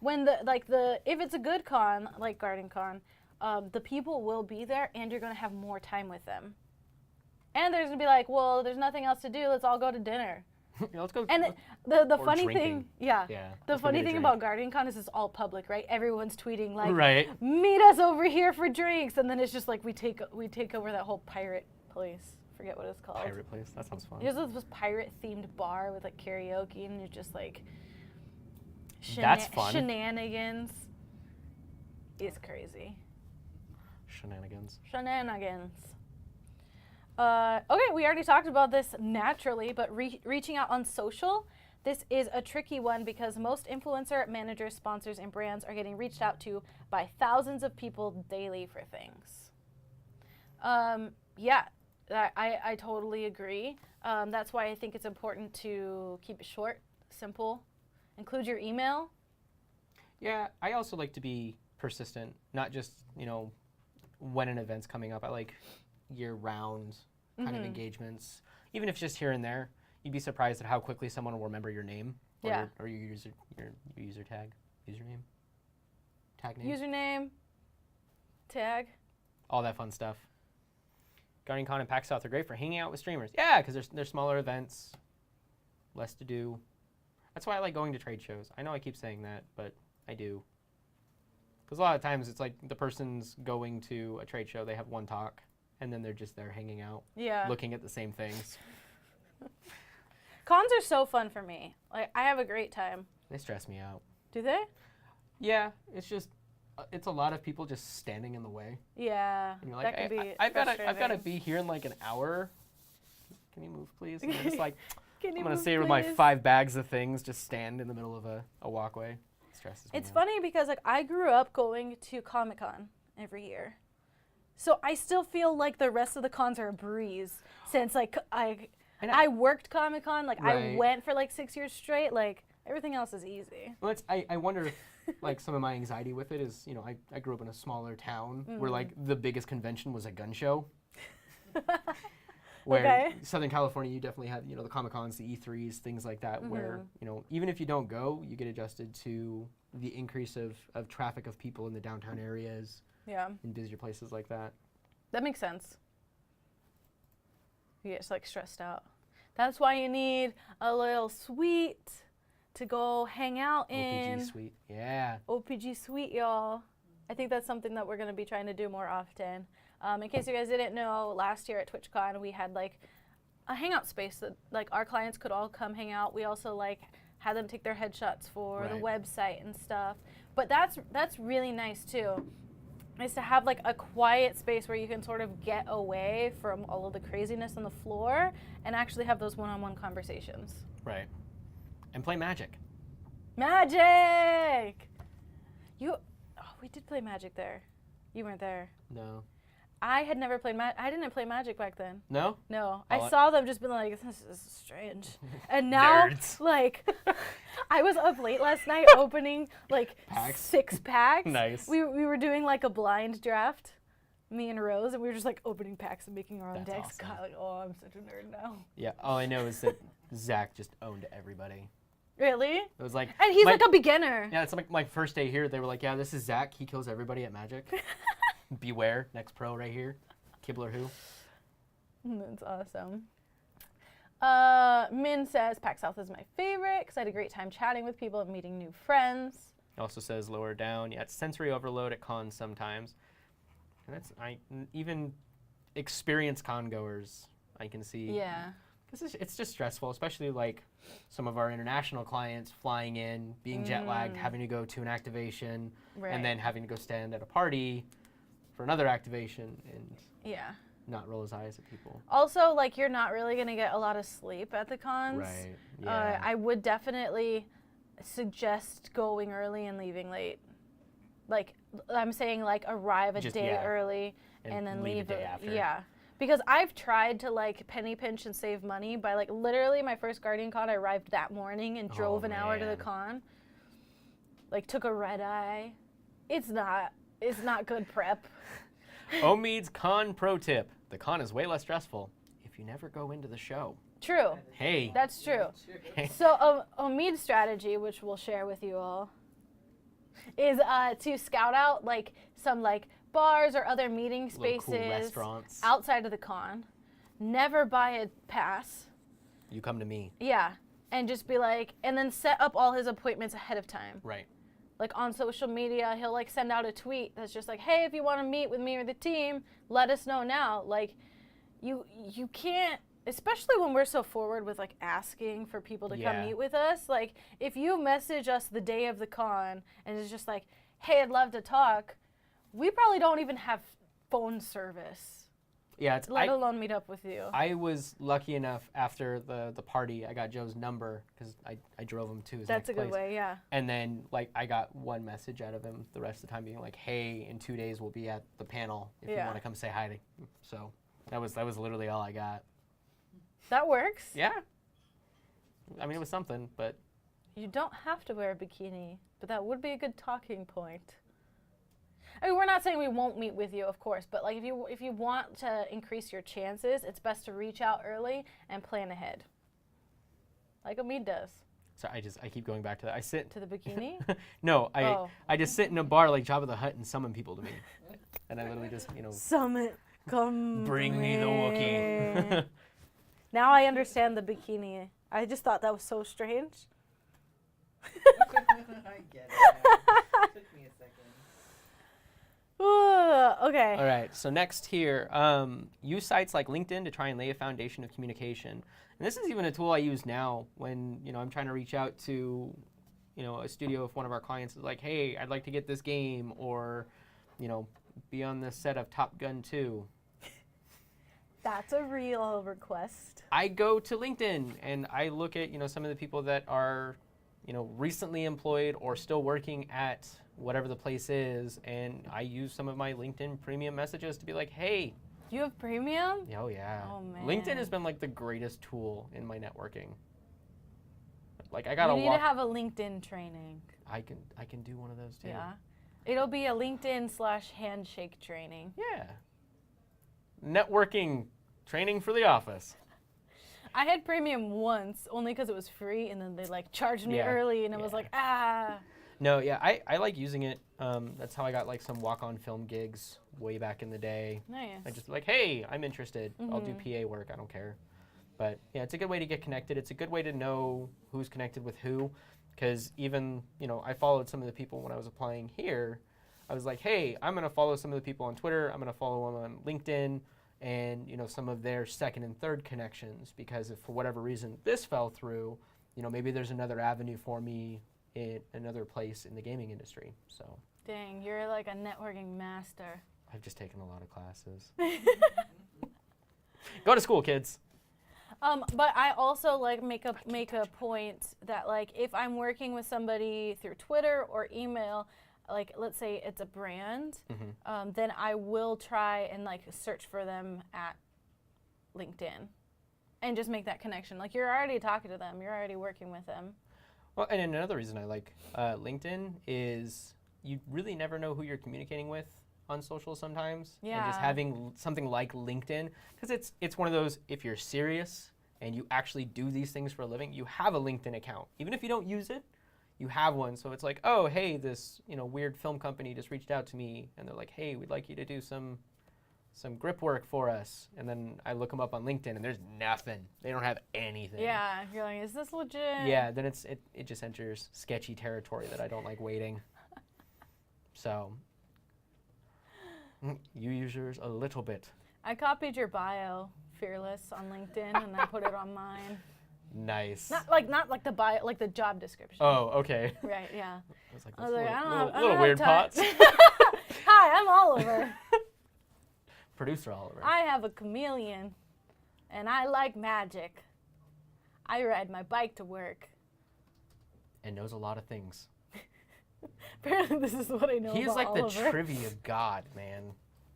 When if it's a good con, like Garden Con, the people will be there and you're going to have more time with them. And there's going to be like, well, there's nothing else to do. Let's all go to dinner. Yeah, let's go. And the or funny drinking. thing, yeah. Yeah. The let's go funny get a thing drink. about Guardian Con is it's all public, right? Everyone's tweeting like, Right. meet us over here for drinks, and then it's just like we take over that whole pirate place. Forget what it's called. Pirate place. That sounds fun. There's this pirate themed bar with like karaoke, and it's just like That's fun. shenanigans. It's crazy. Shenanigans. Shenanigans. Okay, we already talked about this naturally, but reaching out on social, this is a tricky one because most influencer managers, sponsors, and brands are getting reached out to by thousands of people daily for things. Yeah, I totally agree. That's why I think it's important to keep it short, simple, include your email. Yeah, I also like to be persistent, not just, you know, when an event's coming up. I like year-round kind of engagements. Even if it's just here and there, you'd be surprised at how quickly someone will remember your name or Yeah. your user tag, username, tag name, Username, tag. all that fun stuff. Guardian Con and PAX South are great for hanging out with streamers. Yeah, because they're smaller events, less to do. That's why I like going to trade shows. I know I keep saying that, but I do. Because a lot of times it's like the person's going to a trade show, they have one talk, and then they're just there hanging out, Yeah. looking at the same things. Cons are so fun for me. Like, I have a great time. They stress me out. Do they? Yeah, it's just, it's a lot of people just standing in the way. Yeah. And you're like, that can be I've got to frustrating. be here in like an hour. Can you move, please? And they're just like, Can you I'm going to move, stay with my please? 5 bags of things, just stand in the middle of a walkway. It stresses me It's out. funny because like I grew up going to Comic-Con every year. So I still feel like the rest of the cons are a breeze since like I worked Comic-Con, like I Right. went for like 6 years straight, like everything else is easy. Well, I wonder if like some of my anxiety with it is, you know, I grew up in a smaller town where like the biggest convention was a gun show. Where Okay. Southern California, you definitely have, you know, the Comic-Cons, the E3s, things like that, where, you know, even if you don't go, you get adjusted to the increase of traffic of people in the downtown areas Yeah. and busier places like that. That makes sense. You get like stressed out. That's why you need a little suite to go hang out in. OPG suite, yeah. OPG suite, y'all. I think that's something that we're going to be trying to do more often. In case you guys didn't know, last year at TwitchCon we had like a hangout space that like our clients could all come hang out. We also like had them take their headshots for the Right. website and stuff. But that's really nice too. Is to have like a quiet space where you can sort of get away from all of the craziness on the floor and actually have those one-on-one conversations. Right. And play Magic. Magic! We did play Magic there. You weren't there. No. I had never played Magic. I didn't play Magic back then. No? No. Oh, I saw them just being like, this is strange. And now, Nerds. like, I was up late last night opening, like, Packs? 6 packs. Nice. We were doing, like, a blind draft, me and Rose, and we were just, like, opening packs and making our own That's decks. awesome. God, like, oh, I'm such a nerd now. Yeah, all I know is that Zach just owned everybody. Really? It was like... And he's my- like a beginner. Yeah, it's like my first day here, they were like, yeah, this is Zach. He kills everybody at Magic. Beware, next pro right here. Kibler who? That's awesome. Min says, PAX South is my favorite because I had a great time chatting with people and meeting new friends. It also says lower down. Yeah, it's sensory overload at cons sometimes. And that's, even experienced con goers, I can see. Yeah. Because it's just stressful, especially like some of our international clients flying in, being jet lagged, having to go to an activation, Right. and then having to go stand at a party for another activation and Yeah. not roll his eyes at people. Also, like, you're not really going to get a lot of sleep at the cons. Right. Yeah. I would definitely suggest going early and leaving late. Like, I'm saying, like, arrive a Just- day yeah. early And and then leave leave a day after. Yeah. Because I've tried to, like, penny pinch and save money by, like, literally my first Guardian Con, I arrived that morning and drove an hour to the man. con. Like, took a red eye. It's not good prep. Omid's con pro tip. The con is way less stressful if you never go into the show. True. Hey. That's true. So, Omid's strategy, which we'll share with you all, is to scout out, like, some, like, bars or other meeting Little spaces cool restaurants. outside of the con. Never buy a pass. You come to me. Yeah. And just be like, and then set up all his appointments ahead of time. Right. Like on social media, he'll like send out a tweet that's just like, hey, if you want to meet with me or the team, let us know now. Like, you can't, especially when we're so forward with like asking for people to Yeah. come meet with us. Like, if you message us the day of the con and it's just like, hey, I'd love to talk, we probably don't even have phone service, Yeah, it's let alone meet up with you. I was lucky enough after the party, I got Joe's number because I drove him to his That's next a good place. way, yeah. And then like I got one message out of him the rest of the time being like, hey, in 2 days we'll be at the panel if you Yeah. want to come say hi to. So that was literally all I got. That works. Yeah. I mean, it was something, but You don't have to wear a bikini, but that would be a good talking point. I mean, we're not saying we won't meet with you, of course, but like if you want to increase your chances, it's best to reach out early and plan ahead. Like Omid does. so I keep going back to that. I sit To the bikini? No, Oh. I just sit in a bar like Jabba the Hutt and summon people to me. And I literally just, Summit, come bring me the Wookiee. Now I understand the bikini. I just thought that was so strange. I get it. Took me a second. Okay. All right, so next here, use sites like LinkedIn to try and lay a foundation of communication. And this is even a tool I use now when, I'm trying to reach out to, a studio if one of our clients is like, hey, I'd like to get this game or, be on the set of Top Gun 2. That's a real request. I go to LinkedIn and I look at, some of the people that are, recently employed or still working at whatever the place is, and I use some of my LinkedIn premium messages to be like, hey. You have premium? Oh, yeah. Oh, man. LinkedIn has been like the greatest tool in my networking. Like I gotta You need walk. to have a LinkedIn training. I can do one of those too. Yeah. It'll be a LinkedIn/handshake training. Yeah. Networking training for the office. I had premium once, only because it was free, and then they like charged me Yeah. early, and it was Yeah. like, ah. No, yeah, I like using it. That's how I got like some walk-on film gigs way back in the day. Nice. I just like, hey, I'm interested. I'll do PA work. I don't care. But yeah, it's a good way to get connected. It's a good way to know who's connected with who. Because even, I followed some of the people when I was applying here. I was like, hey, I'm going to follow some of the people on Twitter. I'm going to follow them on LinkedIn and, some of their second and third connections. Because if for whatever reason this fell through, maybe there's another avenue for me in another place in the gaming industry. So Dang, you're like a networking master. I've just taken a lot of classes. Go to school, kids. But I also like make a point that like if I'm working with somebody through Twitter or email, like let's say it's a brand, then I will try and like search for them at LinkedIn, and just make that connection. Like you're already talking to them, you're already working with them. Well, and another reason I like LinkedIn is you really never know who you're communicating with on social sometimes. And just Yeah. having something like LinkedIn, because it's one of those, if you're serious and you actually do these things for a living, you have a LinkedIn account. Even if you don't use it, you have one. So it's like, oh, hey, this weird film company just reached out to me, and they're like, hey, we'd like you to do some grip work for us. And then I look them up on LinkedIn, and there's nothing. They don't have anything. Yeah, you're like, is this legit? Yeah, then it just enters sketchy territory that I don't like wading. So you use yours a little bit. I copied your bio, Fearless, on LinkedIn, and I put it on mine. Nice. Not like the bio, like the job description. Oh, okay. Right, yeah. I was like, I was that's like, I don't little, have, I little don't have weird time. pots. Hi, I'm Oliver. Producer Oliver. I have a chameleon, and I like magic. I ride my bike to work. And knows a lot of things. Apparently, this is what I know He's about like Oliver. the trivia god, man.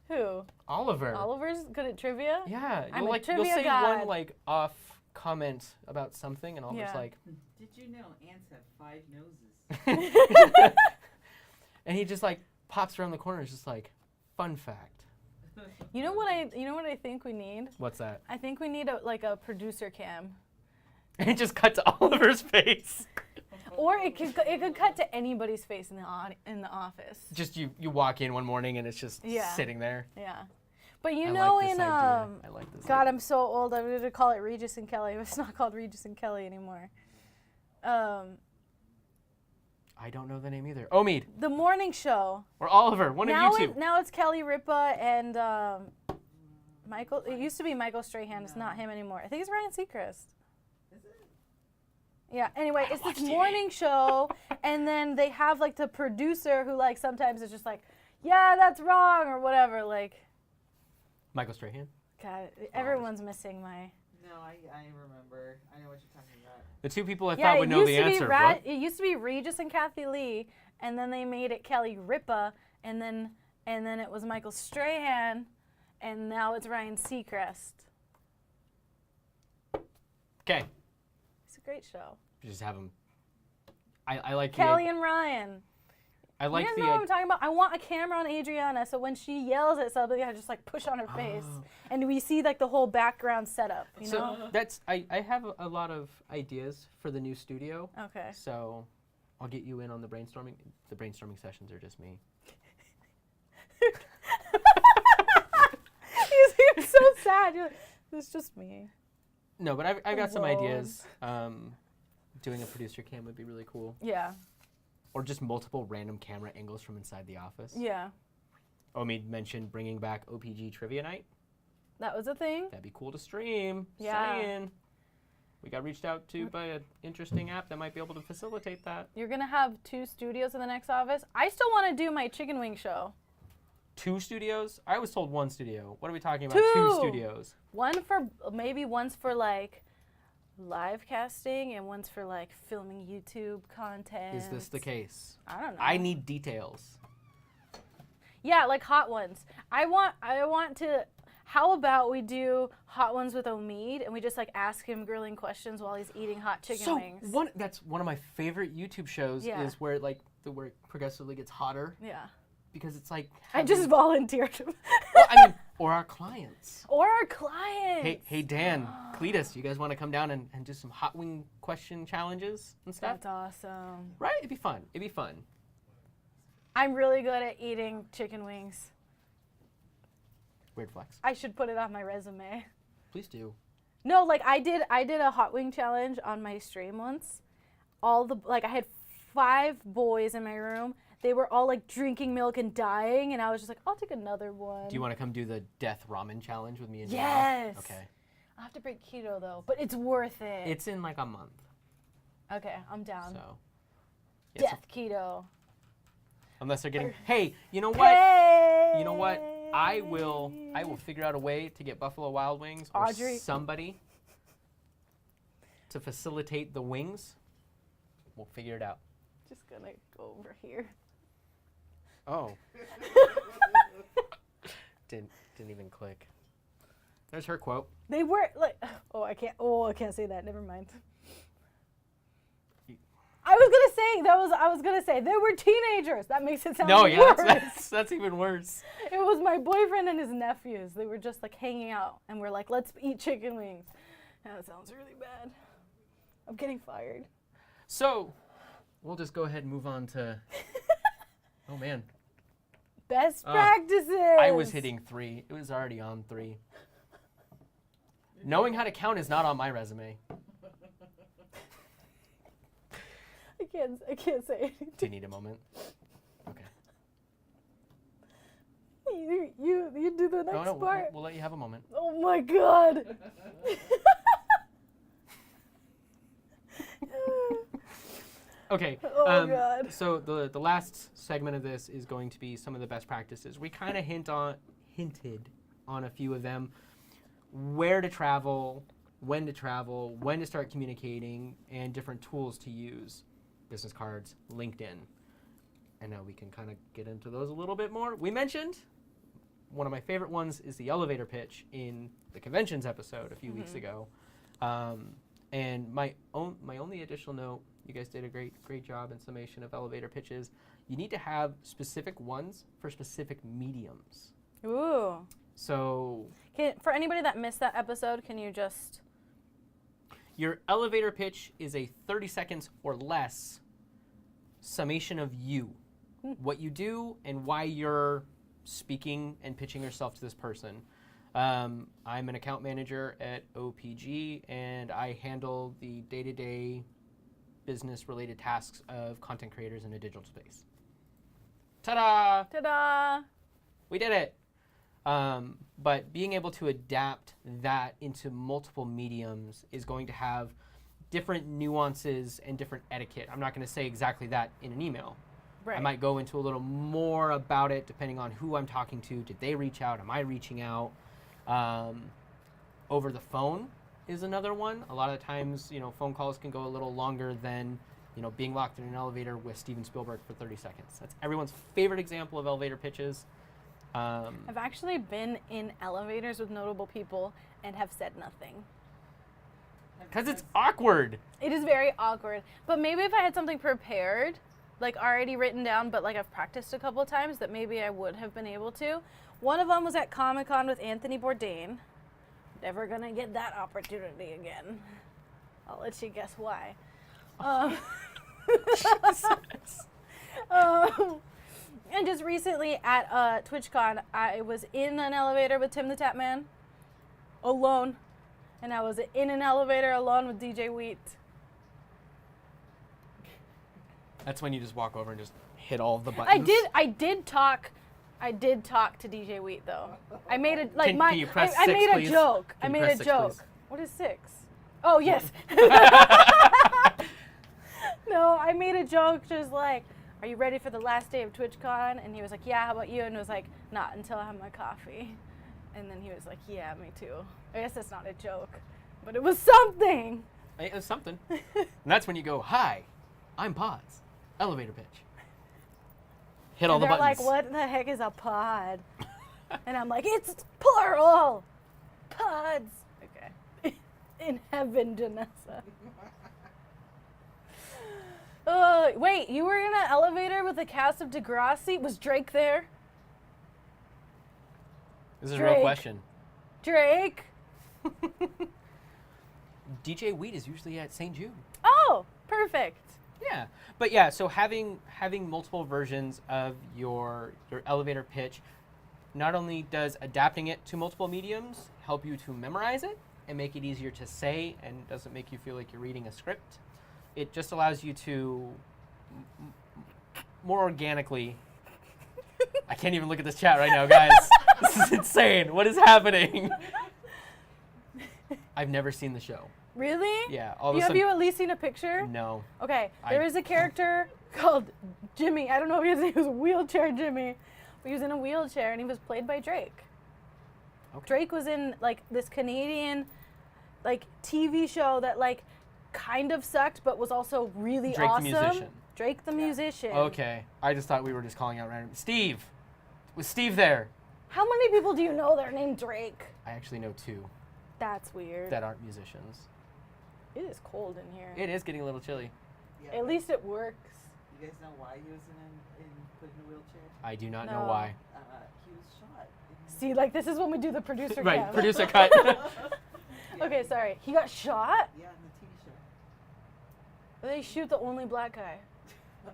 Who? Oliver. Oliver's good at trivia? Yeah, I'm you'll a you'll trivia say god. one like off comment about something, and Oliver's Yeah. like, Did you know ants have 5 noses? and he just like pops around the corner. And is just like, fun fact. You know what I think we need? What's that? I think we need a producer cam. And it just cut to Oliver's face. Or it could cut to anybody's face in the office. Just you walk in one morning and it's just Yeah. sitting there. Yeah. But you I know like this in idea. I like this. God, idea. I'm so old. I'm gonna call it Regis and Kelly. It's not called Regis and Kelly anymore. I don't know the name either. Omid The morning show. or Oliver, one Now of you two. now it's Kelly Ripa and Michael. It used to be Michael Strahan. It's No. not him anymore. I think it's Ryan Seacrest. Is it? Yeah. Anyway, I it's watch this TV. morning show, and then they have like the producer who like sometimes is just like, yeah, that's wrong or whatever. Like, Michael Strahan. God, everyone's missing my. No, I remember. I know what you're talking about. The two people I Yeah, thought would know the answer. What? It used to be Regis and Kathy Lee, and then they made it Kelly Ripa, and then it was Michael Strahan, and now it's Ryan Seacrest. Okay, It's a great show. just have them. I like Kelly the. and Ryan. I like you guys the. know what I'm talking about? I want a camera on Adriana, so when she yells at somebody, I just like push on her face, Oh. and we see like the whole background setup. You So know? that's I have a lot of ideas for the new studio. Okay. So I'll get you in on the brainstorming. The brainstorming sessions are just me. You're so sad. You're like, it's just me. No, but I've got some Alone. ideas. Doing a producer cam would be really cool. Yeah. Or just multiple random camera angles from inside the office. Yeah. Omid mentioned bringing back OPG Trivia Night. That was a thing. That'd be cool to stream. Yeah. Saying. We got reached out to by an interesting app that might be able to facilitate that. You're gonna have 2 studios in the next office. I still want to do my chicken wing show. 2 studios? I was told 1 studio. What are we talking about? 2. 2 studios. One's for like live casting and one's for like filming YouTube content. Is this the case? I don't know. I need details. Yeah, like hot ones. I want to. How about we do hot ones with Omid and we just like ask him grilling questions while he's eating hot chicken wings. That's one of my favorite YouTube shows Yeah. is where where it progressively gets hotter Yeah. because it's like I just volunteered. well, I mean, or our clients. Or our clients. Hey Dan, Cletus, you guys want to come down and do some hot wing question challenges and stuff? That's awesome. Right? It'd be fun. It'd be fun. I'm really good at eating chicken wings. Weird flex. I should put it on my resume. Please do. No, like I did a hot wing challenge on my stream once. I had 5 boys in my room. They were all like drinking milk and dying, and I was just like, I'll take another one. Do you want to come do the death ramen challenge with me and Yes. Janessa? Okay. I'll have to break keto though, but it's worth it. It's in like a month. Okay, I'm down. So. Yeah, so Death keto. unless they're getting, hey, you know what? Hey! You know what? I will figure out a way to get Buffalo Wild Wings or Audrey. somebody to facilitate the wings. We'll figure it out. Just gonna go over here. Oh. didn't even click. There's her quote. They were like, I can't say that. Never mind. I was gonna say they were teenagers. That makes it sound No, yeah, worse. that's even worse. It was my boyfriend and his nephews. They were just like hanging out, and we're like, let's eat chicken wings. That sounds really bad. I'm getting fired. So, we'll just go ahead and move on to. Oh man, Best practices. I was hitting 3. It was already on 3. Knowing how to count is not on my resume. I can't say anything. Do you need a moment? Okay. You do the next No, part. we'll let you have a moment. Oh my god. Okay. Oh, God. So the last segment of this is going to be some of the best practices. We kind of hinted on a few of them. Where to travel, when to start communicating, and different tools to use. Business cards, LinkedIn. And now we can kind of get into those a little bit more. We mentioned one of my favorite ones is the elevator pitch in the conventions episode a few weeks ago. And my only additional note, you guys did a great job in summation of elevator pitches. You need to have specific ones for specific mediums. Ooh. So For anybody that missed that episode, can you just... your elevator pitch is a 30 seconds or less summation of you, what you do and why you're speaking and pitching yourself to this person. I'm an account manager at OPG, and I handle the day-to-day business-related tasks of content creators in a digital space. Ta-da! Ta-da! We did it! But being able to adapt that into multiple mediums is going to have different nuances and different etiquette. I'm not going to say exactly that in an email. Right. I might go into a little more about it depending on who I'm talking to. Did they reach out? Am I reaching out? Over the phone is another one. A lot of the times, phone calls can go a little longer than, being locked in an elevator with Steven Spielberg for 30 seconds. That's everyone's favorite example of elevator pitches. I've actually been in elevators with notable people and have said nothing. Because it's awkward. It is very awkward. But maybe if I had something prepared, like already written down, but like I've practiced a couple of times, that maybe I would have been able to. One of them was at Comic-Con with Anthony Bourdain. Never gonna get that opportunity again. I'll let you guess why. And just recently at TwitchCon, I was in an elevator with Tim the Tapman, alone. And I was in an elevator alone with DJ Wheat. That's when you just walk over and just hit all of the buttons. I did talk to DJ Wheat though. I made a Can you press I 6, made please? a joke. Can I you made press a 6, joke. please? What is 6? Oh yes. No, I made a joke just like, are you ready for the last day of TwitchCon? And he was like, yeah, how about you? And it was like, not until I have my coffee. And then he was like, yeah, me too. I guess that's not a joke, but it was something. It was something. And that's when you go, hi, I'm Pods. Elevator pitch. Hit all And the they're buttons. like, what the heck is a pod? And I'm like, it's plural. Pods. Okay. In heaven, Janessa. Wait, you were in an elevator with the cast of Degrassi? Was Drake there? This is a real Drake. question. Drake? DJ Wheat is usually at St. Jude. Oh, perfect. Yeah, but yeah, so having multiple versions of your elevator pitch, not only does adapting it to multiple mediums help you to memorize it and make it easier to say and doesn't make you feel like you're reading a script, it just allows you to more organically. I can't even look at this chat right now, guys. This is insane. What is happening? I've never seen the show. Really? Yeah, all of a Have sudden. you at least seen a picture? No. Okay, there is a character called Jimmy. I don't know if his name was Wheelchair Jimmy, but he was in a wheelchair and he was played by Drake. Okay. Drake was in like this Canadian like TV show that like kind of sucked but was also really Drake the awesome. musician. Drake the musician. Okay, I just thought we were just calling out random. Steve! Was Steve there? How many people do you know that are named Drake? I actually know 2 That's weird. that aren't musicians. It is cold in here. It is getting a little chilly. Yeah, At least it works. you guys know why he was put in a wheelchair? I do not know No. why. He was shot. See, like this is when we do the producer Right, cam. producer cut. Yeah, Okay, sorry. He got shot? Yeah, in the TV show. They shoot the only black guy. His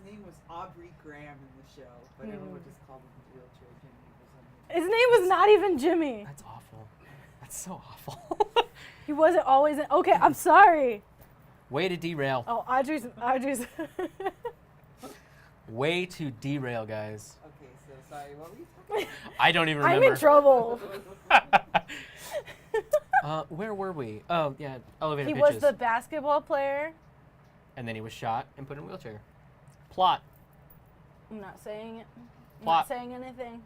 name was Aubrey Graham in the show, but everyone just called him the wheelchair Jimmy for some reason. His name was not even Jimmy. That's awful. That's so awful. He wasn't always in. Okay, I'm sorry. Way to derail. Oh, Audrey's. Way to derail, guys. Okay, so sorry, what were you talking about? I don't even I'm remember. in trouble. Where were we? Oh, yeah, elevator He pitches. was the basketball player. And then he was shot and put in a wheelchair. Plot. I'm not saying it. I'm Plot. not saying anything.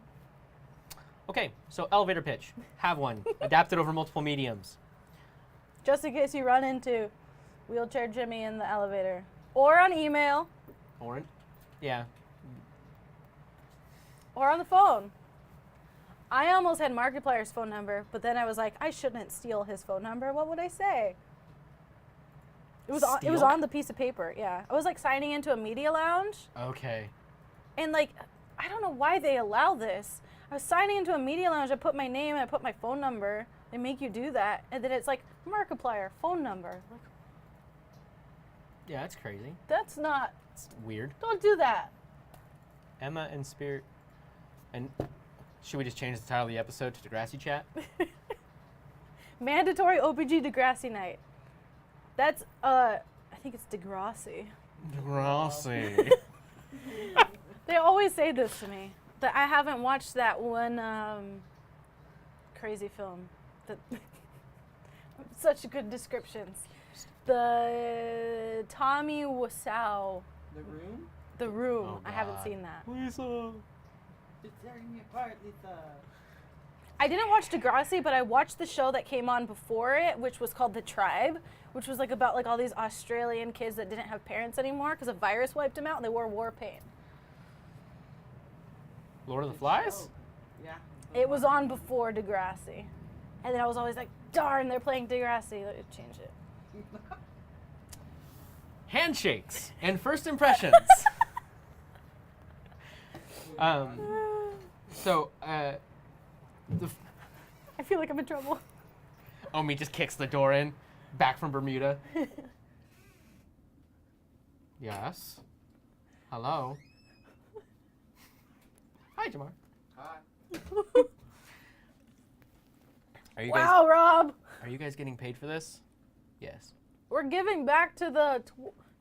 Okay, so elevator pitch. Have one. Adapt it over multiple mediums. Just in case you run into Wheelchair Jimmy in the elevator. Or on email. Or, yeah. Or on the phone. I almost had Markiplier's phone number, but then I was like, I shouldn't steal his phone number. What would I say? It was Steal? on the piece of paper. Yeah, I was like signing into a media lounge, Okay. and like, I don't know why they allow this. I was signing into a media lounge. I put my name and I put my phone number. They make you do that, and then it's like Markiplier phone number. Like, Yeah, that's crazy. that's not. It's weird. Don't do that. Emma and Spirit. And should we just change the title of the episode to Degrassi Chat? Mandatory OPG Degrassi night. That's I think it's Degrassi. Degrassi. They always say this to me. That I haven't watched that one crazy film. That such good descriptions. The Tommy Wiseau, The Room? The Room. Oh, I haven't God. seen that. Lisa. It's tearing me apart, Lisa. I didn't watch Degrassi, but I watched the show that came on before it, which was called The Tribe, which was like about like all these Australian kids that didn't have parents anymore because a virus wiped them out and they wore war paint. Lord of the Flies? Oh, yeah. It was on before Degrassi. And then I was always like, darn, they're playing Degrassi. Let's change it. Handshakes and first impressions. So, I feel like I'm in trouble. Omi just kicks the door in, back from Bermuda. Yes. Hello. Hi, Jamar. Hi. Are you Wow, Rob. Are you guys getting paid for this? Yes. We're giving back to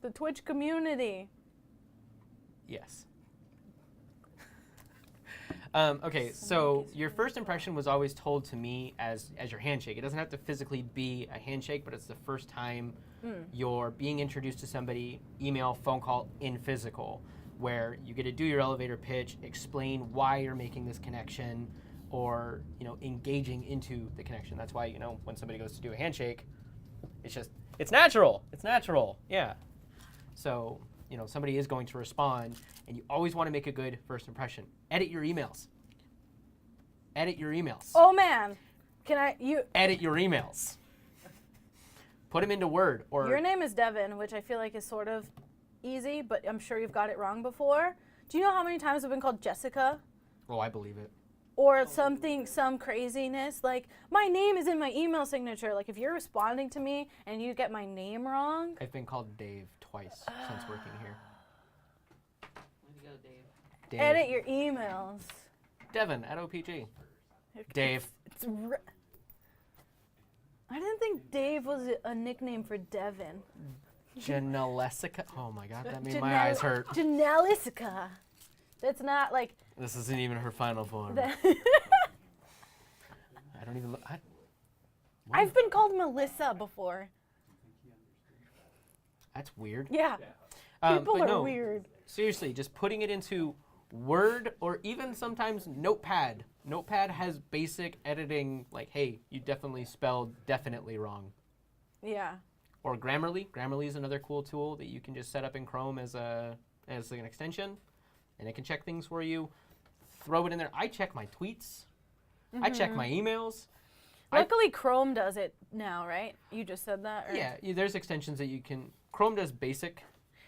the Twitch community. Yes. Okay, so your first impression was always told to me as your handshake. It doesn't have to physically be a handshake, but it's the first time you're being introduced to somebody, email, phone call, in physical, where you get to do your elevator pitch, explain why you're making this connection, or engaging into the connection. That's why when somebody goes to do a handshake, it's natural. It's natural. Yeah. So somebody is going to respond, and you always want to make a good first impression. Edit your emails. Edit your emails. Oh man, Edit your emails. Put them into Word or. Your name is Devin, which I feel like is sort of easy, but I'm sure you've got it wrong before. Do you know how many times I've been called Jessica? Oh, I believe it. Or some craziness, like my name is in my email signature. Like if you're responding to me and you get my name wrong. I've been called Dave twice since working here. Way to go, Dave. Dave. Edit your emails. Devin at OPG. Dave. I didn't think Dave was a nickname for Devin. Janessa. Oh my God, that made my eyes hurt. Janessa. That's not like. This isn't even her final form. That I don't even. I've been called Melissa before. That's weird. Yeah. People but are no, weird. Seriously, just putting it into Word or even sometimes Notepad. Notepad has basic editing, like, hey, you definitely spelled definitely wrong. Yeah. Or Grammarly. Grammarly is another cool tool that you can just set up in Chrome as an extension, and it can check things for you. Throw it in there. I check my tweets. I check my emails. Luckily, Chrome does it now, right? You just said that? Or? Yeah, there's extensions that you can. Chrome does basic.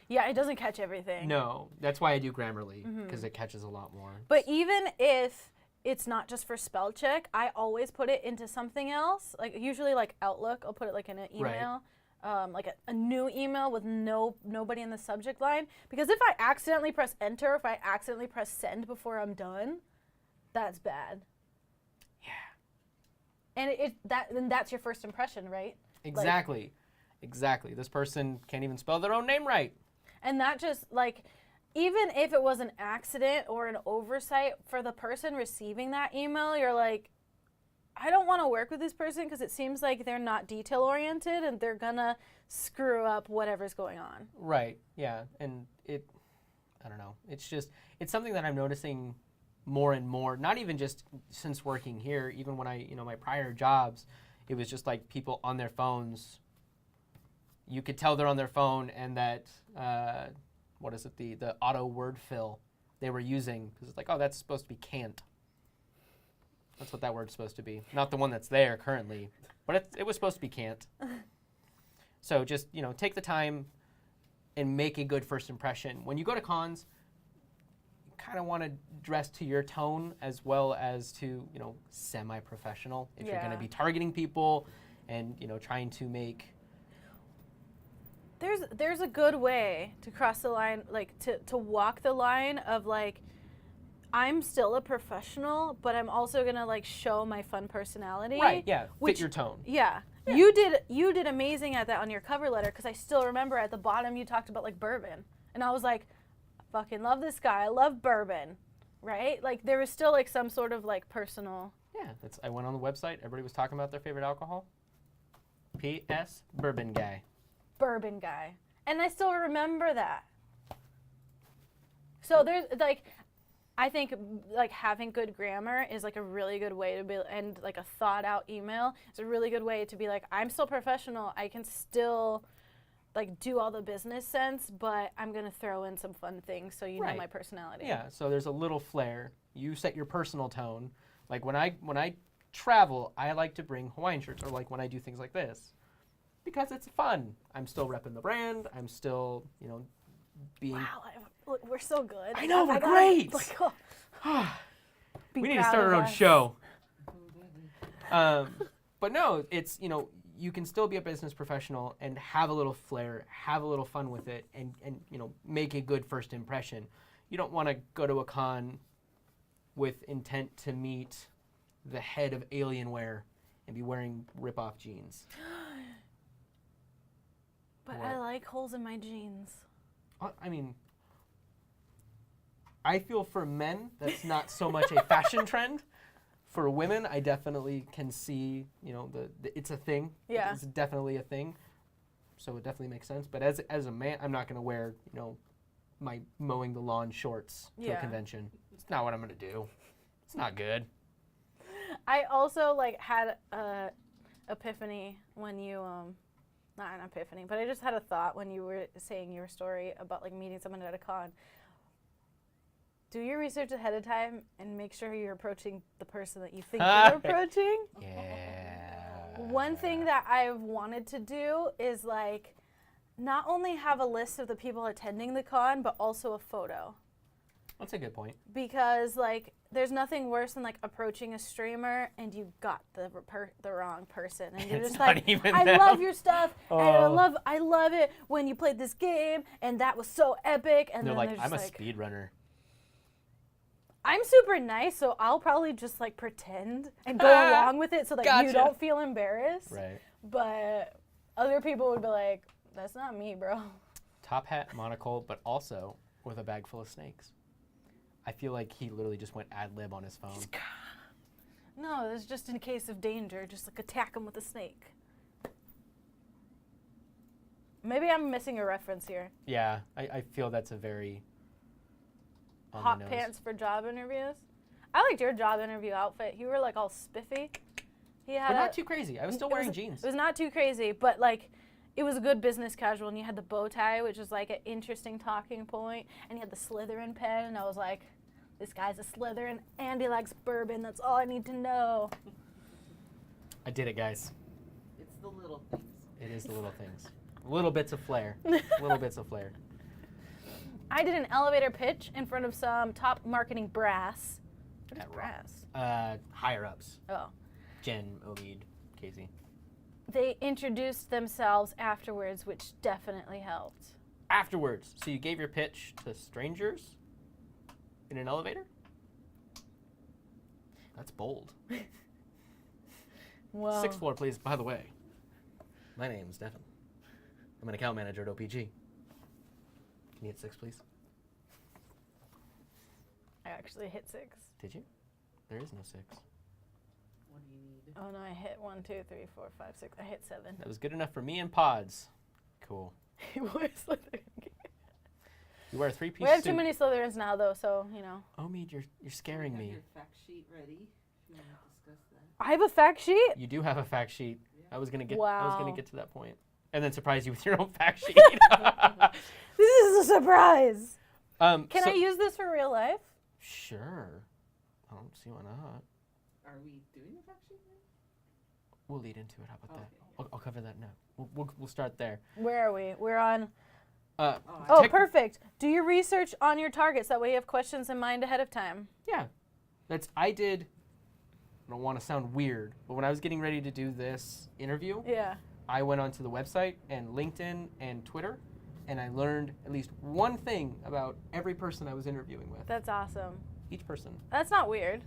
Yeah, it doesn't catch everything. No, that's why I do Grammarly, because it catches a lot more. But even if it's not just for spell check, I always put it into something else. Like usually like Outlook, I'll put it like in an email. Like a new email with nobody in the subject line. Because if I accidentally press enter, if I accidentally press send before I'm done, that's bad. Yeah. And then that's your first impression, right? Exactly. Exactly. This person can't even spell their own name right. And that just like, even if it was an accident or an oversight for the person receiving that email, you're like, I don't want to work with this person because it seems like they're not detail oriented and they're gonna screw up whatever's going on. Right. Yeah. And I don't know. It's something that I'm noticing more and more, not even just since working here, even when my prior jobs, it was just like people on their phones you could tell they're on their phone and that, what is it, the auto word fill they were using, because it's like, oh, that's supposed to be can't. That's what that word's supposed to be. Not the one that's there currently, but it was supposed to be can't. So just, take the time and make a good first impression. When you go to cons, you kind of want to dress to your tone as well as to, semi-professional. If you're going to be targeting people and, trying to make... There's a good way to cross the line, like to walk the line of like, I'm still a professional, but I'm also gonna like show my fun personality. Right. Yeah. Fit your tone. Yeah. Yeah. You did amazing at that on your cover letter, because I still remember at the bottom you talked about like bourbon, and I was like, I fucking love this guy. I love bourbon, right? Like there was still like some sort of like personal. Yeah. I went on the website. Everybody was talking about their favorite alcohol. P.S. Bourbon guy. Bourbon guy, and I still remember that. So there's like, I think like having good grammar is like a really good way to be, and like a thought out email is a really good way to be like, I'm still professional. I can still like do all the business sense, but I'm gonna throw in some fun things so you know my personality. Yeah. So there's a little flair. You set your personal tone. Like when I travel, I like to bring Hawaiian shirts, or like when I do things like this. Because it's fun. I'm still repping the brand. I'm still, being... Wow, look, we're so good. I know, we're great! We need to start our own show. But no, it's, you can still be a business professional and have a little flair, have a little fun with it, and make a good first impression. You don't want to go to a con with intent to meet the head of Alienware and be wearing rip-off jeans. But what? I like holes in my jeans. I mean, I feel for men, that's not so much a fashion trend. For women, I definitely can see, it's a thing. Yeah. It's definitely a thing. So it definitely makes sense. But as a man, I'm not going to wear, my mowing the lawn shorts to a convention. It's not what I'm going to do. It's not good. I also, had a epiphany when you, not an epiphany, but I just had a thought when you were saying your story about meeting someone at a con. Do your research ahead of time and make sure you're approaching the person that you think you're approaching. Yeah. One thing that I've wanted to do is not only have a list of the people attending the con, but also a photo. That's a good point. Because there's nothing worse than approaching a streamer and you got the wrong person, and you're just I love your stuff, and I love it when you played this game, and that was so epic. And they're then I'm a speedrunner. I'm super nice, so I'll probably just pretend and go along with it so that you don't feel embarrassed. Right. But other people would be like, "That's not me, bro." Top hat, monocle, but also with a bag full of snakes. I feel like he literally just went ad lib on his phone. No, it's just in case of danger. Just attack him with a snake. Maybe I'm missing a reference here. Yeah, I feel that's a very hot pants for job interviews. I liked your job interview outfit. You were all spiffy. But not too crazy. I was still wearing jeans. It was not too crazy, but it was a good business casual, and you had the bow tie, which was an interesting talking point, and you had the Slytherin pen, and I was like, this guy's a Slytherin, and he likes bourbon. That's all I need to know. I did it, guys. It's the little things. It is the little things. Little bits of flair. Little bits of flair. I did an elevator pitch in front of some top marketing brass. What is brass? Higher ups. Oh. Jen, Omid, Casey. They introduced themselves afterwards, which definitely helped. Afterwards. So you gave your pitch to strangers in an elevator? That's bold. Wow. 6th floor, please. By the way, my name's Devin. I'm an account manager at OPG. Can you hit 6, please? I actually hit 6. Did you? There is no 6. What do you need? Oh no, I hit 1, 2, 3, 4, 5, 6. I hit 7. That was good enough for me and Pods. Cool. You wear Slytherin. You wear a 3-piece suit. We have too many Slytherins now, though, so Omid, you're scaring me. Your fact sheet ready. If you want to discuss that. I have a fact sheet. You do have a fact sheet. Yeah. I was gonna get. Wow. I was gonna get to that point. and then surprise you with your own fact sheet. This is a surprise. Can So- I use this for real life? Sure. I don't see why not. Are we doing a fact sheet now? We'll lead into it. How about that? Okay. I'll cover that now. We'll start there. Where are we? We're on. Uh, Oh, Tech- perfect. Do your research on your targets. That way you have questions in mind ahead of time. Yeah. I don't want to sound weird, but when I was getting ready to do this interview, Yeah. I went onto the website and LinkedIn and Twitter, and I learned at least one thing about every person I was interviewing with. That's awesome. Each person. That's not weird.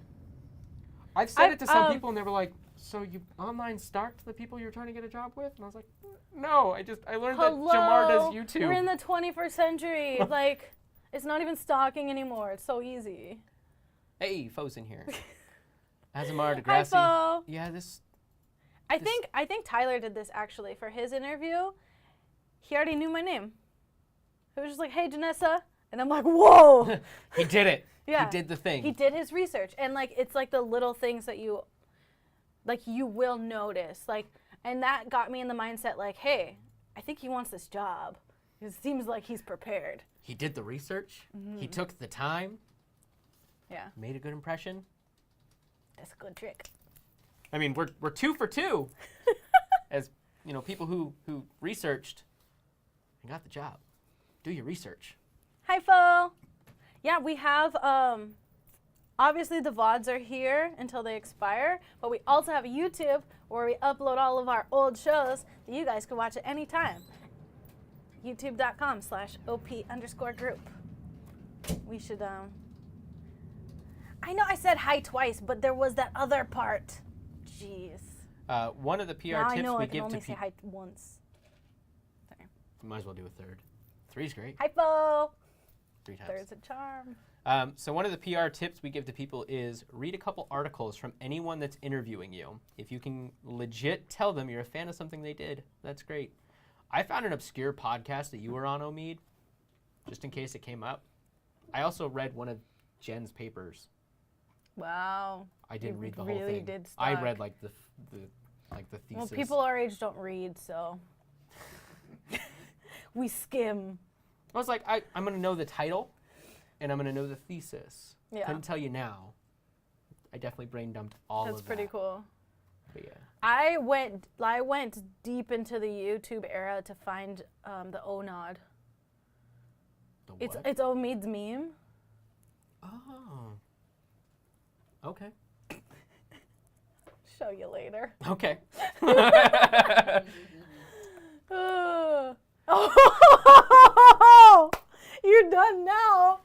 I've said it to some um, people, and they were like, "So you online stalked the people you're trying to get a job with?" And I was like, "No, I learned that Jamar does YouTube." We're in the 21st century. Like, it's not even stalking anymore. It's so easy. Hey, Fo's in here. Azamar Hi, DeGrassi. Fo. Yeah, this. I think Tyler did this actually for his interview. He already knew my name. He was just like, "Hey, Janessa," and I'm like, "Whoa!" He did it. Yeah. He did the thing. He did his research, and like it's like the little things that you will notice, like, and that got me in the mindset like, hey, I think he wants this job. It seems like he's prepared. He did the research. He took the time. Yeah, Made a good impression. that's a good trick. I mean, we're 2 for 2 as people who researched and got the job. Do your research. Hi, Fo. Yeah, we have obviously the VODs are here until they expire, but we also have a YouTube where we upload all of our old shows that you guys can watch at any time. youtube.com/op_group. We should I know I said hi twice, but there was that other part. Jeez. One of the PR Now I tips know we I can give to only say people. hi once. Might as well do a third. 3's great. Hi, Fo. 3 times. There's a charm. So one of the PR tips we give to people is read a couple articles from anyone that's interviewing you. If you can legit tell them you're a fan of something they did, that's great. I found an obscure podcast that you were on, Omid, just in case it came up. I also read one of Jen's papers. Wow. I didn't You read the really whole thing. did I stalk. read like the thesis. Well, people our age don't read, so we skim. I was like, I'm gonna know the title, and I'm gonna know the thesis. Yeah. Couldn't tell you now. I definitely brain dumped all That's of pretty that. cool. But yeah. I went deep into the YouTube era to find the O-Nod. The It's what? it's Omid's meme. Oh. Okay. Show you later. Okay. Oh, you're done now.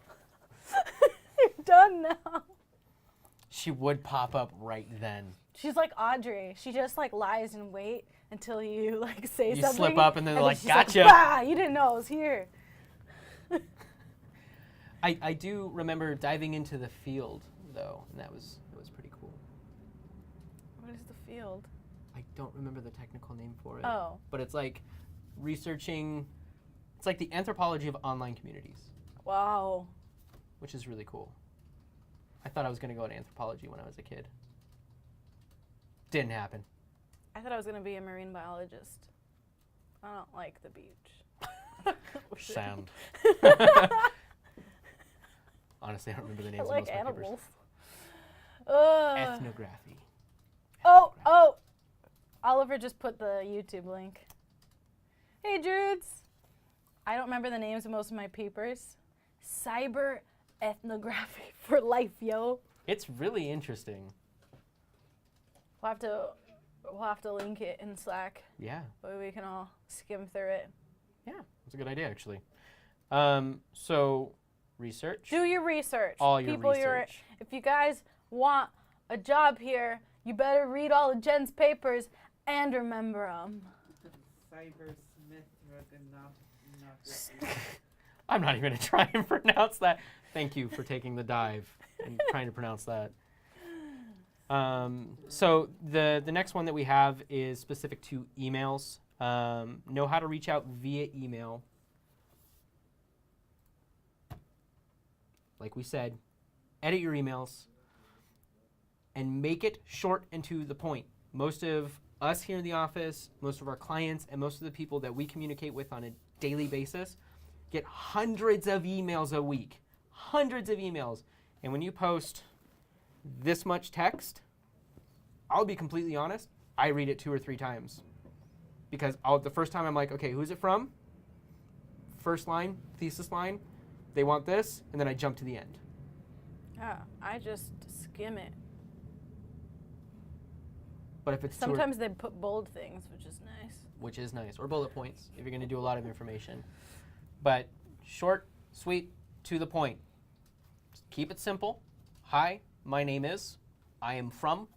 You're done now. She would pop up right then. She's like Audrey. She just like lies in wait until you like say You something. slip up and then they're like, she's "Gotcha." Bah, you didn't know I was here. I do remember diving into the field though, and that was pretty cool. What is the field? I don't remember the technical name for it. Oh. But it's like researching. It's like the anthropology of online communities, Wow. which is really cool. I thought I was going to go into anthropology when I was a kid. Didn't happen. I thought I was gonna be a marine biologist. I don't like the beach. Sound. Honestly, I don't remember the I names like of most of my papers. animals. Ethnography. Oh! Oliver just put the YouTube link. Hey, Druids. I don't remember the names of most of my papers. Cyber ethnography for life, yo. It's really interesting. We'll have to link it in Slack. Yeah. But we can all skim through it. Yeah, that's a good idea, actually. So, research. Do your research. All your People, research. If you guys want a job here, you better read all of Jen's papers and remember them. Cybersmith. I'm not even going to try and pronounce that. Thank you for taking the dive and trying to pronounce that. So the next one that we have is specific to emails. Know how to reach out via email. Like we said, edit your emails and make it short and to the point. Most of us here in the office, most of our clients, and most of the people that we communicate with on a daily basis get hundreds of emails a week. Hundreds of emails. And when you post this much text, I'll be completely honest, I read it 2 or 3 times. Because the first time I'm like, okay, who's it from? First line, thesis line, they want this, and then I jump to the end. Yeah, I just skim it. But if it's sometimes they put bold things, which is nice. Which is nice, or bullet points if you're going to do a lot of information. But short, sweet, to the point. Just keep it simple. Hi, my name is. I am from.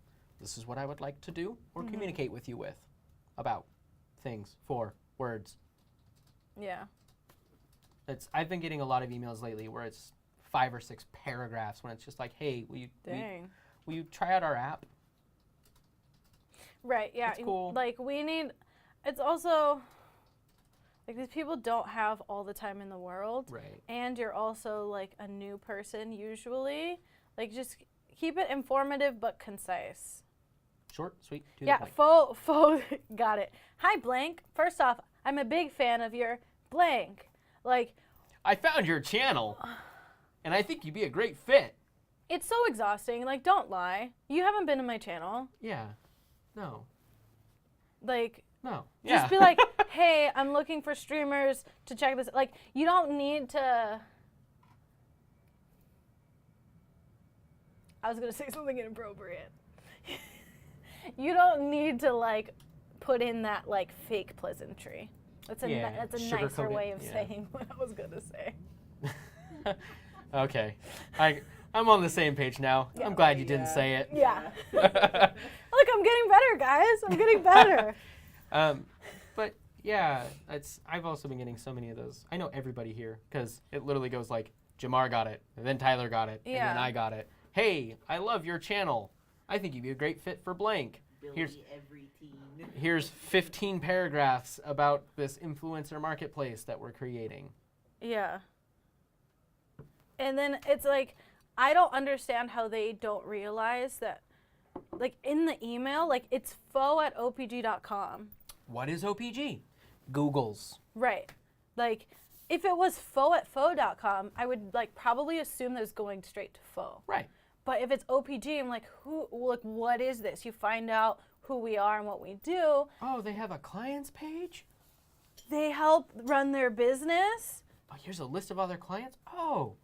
This is what I would like to do or communicate with you with, about, things, for, words. Yeah. I've been getting a lot of emails lately where it's 5 or 6 paragraphs when it's just like, hey, will you try out our app? Right, yeah. It's cool. Like, it's also, like, these people don't have all the time in the world. Right. And you're also, like, a new person usually. Like, just keep it informative but concise. Short, sweet, to the point. Yeah, faux, got it. Hi, blank. First off, I'm a big fan of your blank. Like, I found your channel, and I think you'd be a great fit. it's so exhausting. Like, don't lie. You haven't been to my channel. Yeah. No. Like, No. just be like, hey, I'm looking for streamers to check this. Like, you don't need to. I was going to say something inappropriate. You don't need to, like, put in that, like, fake pleasantry. That's a nicer way of saying what I was going to say. Okay. I'm on the same page now. Yeah. I'm glad you didn't say it. Yeah. Look, I'm getting better, guys. I'm getting better. But yeah, I've also been getting so many of those. I know everybody here because it literally goes like, Jamar got it, and then Tyler got it, and then I got it. Hey, I love your channel. I think you'd be a great fit for blank. Here's 15 paragraphs about this influencer marketplace that we're creating. Yeah. And then it's like, I don't understand how they don't realize that, like, in the email, like, it's faux@opg.com. What is OPG? Google's. Right. Like, if it was faux@faux.com, I would, like, probably assume that it's going straight to faux. Right. But if it's OPG, I'm like, what is this? You find out who we are and what we do. Oh, they have a clients page? They help run their business. Oh, here's a list of other clients? Oh.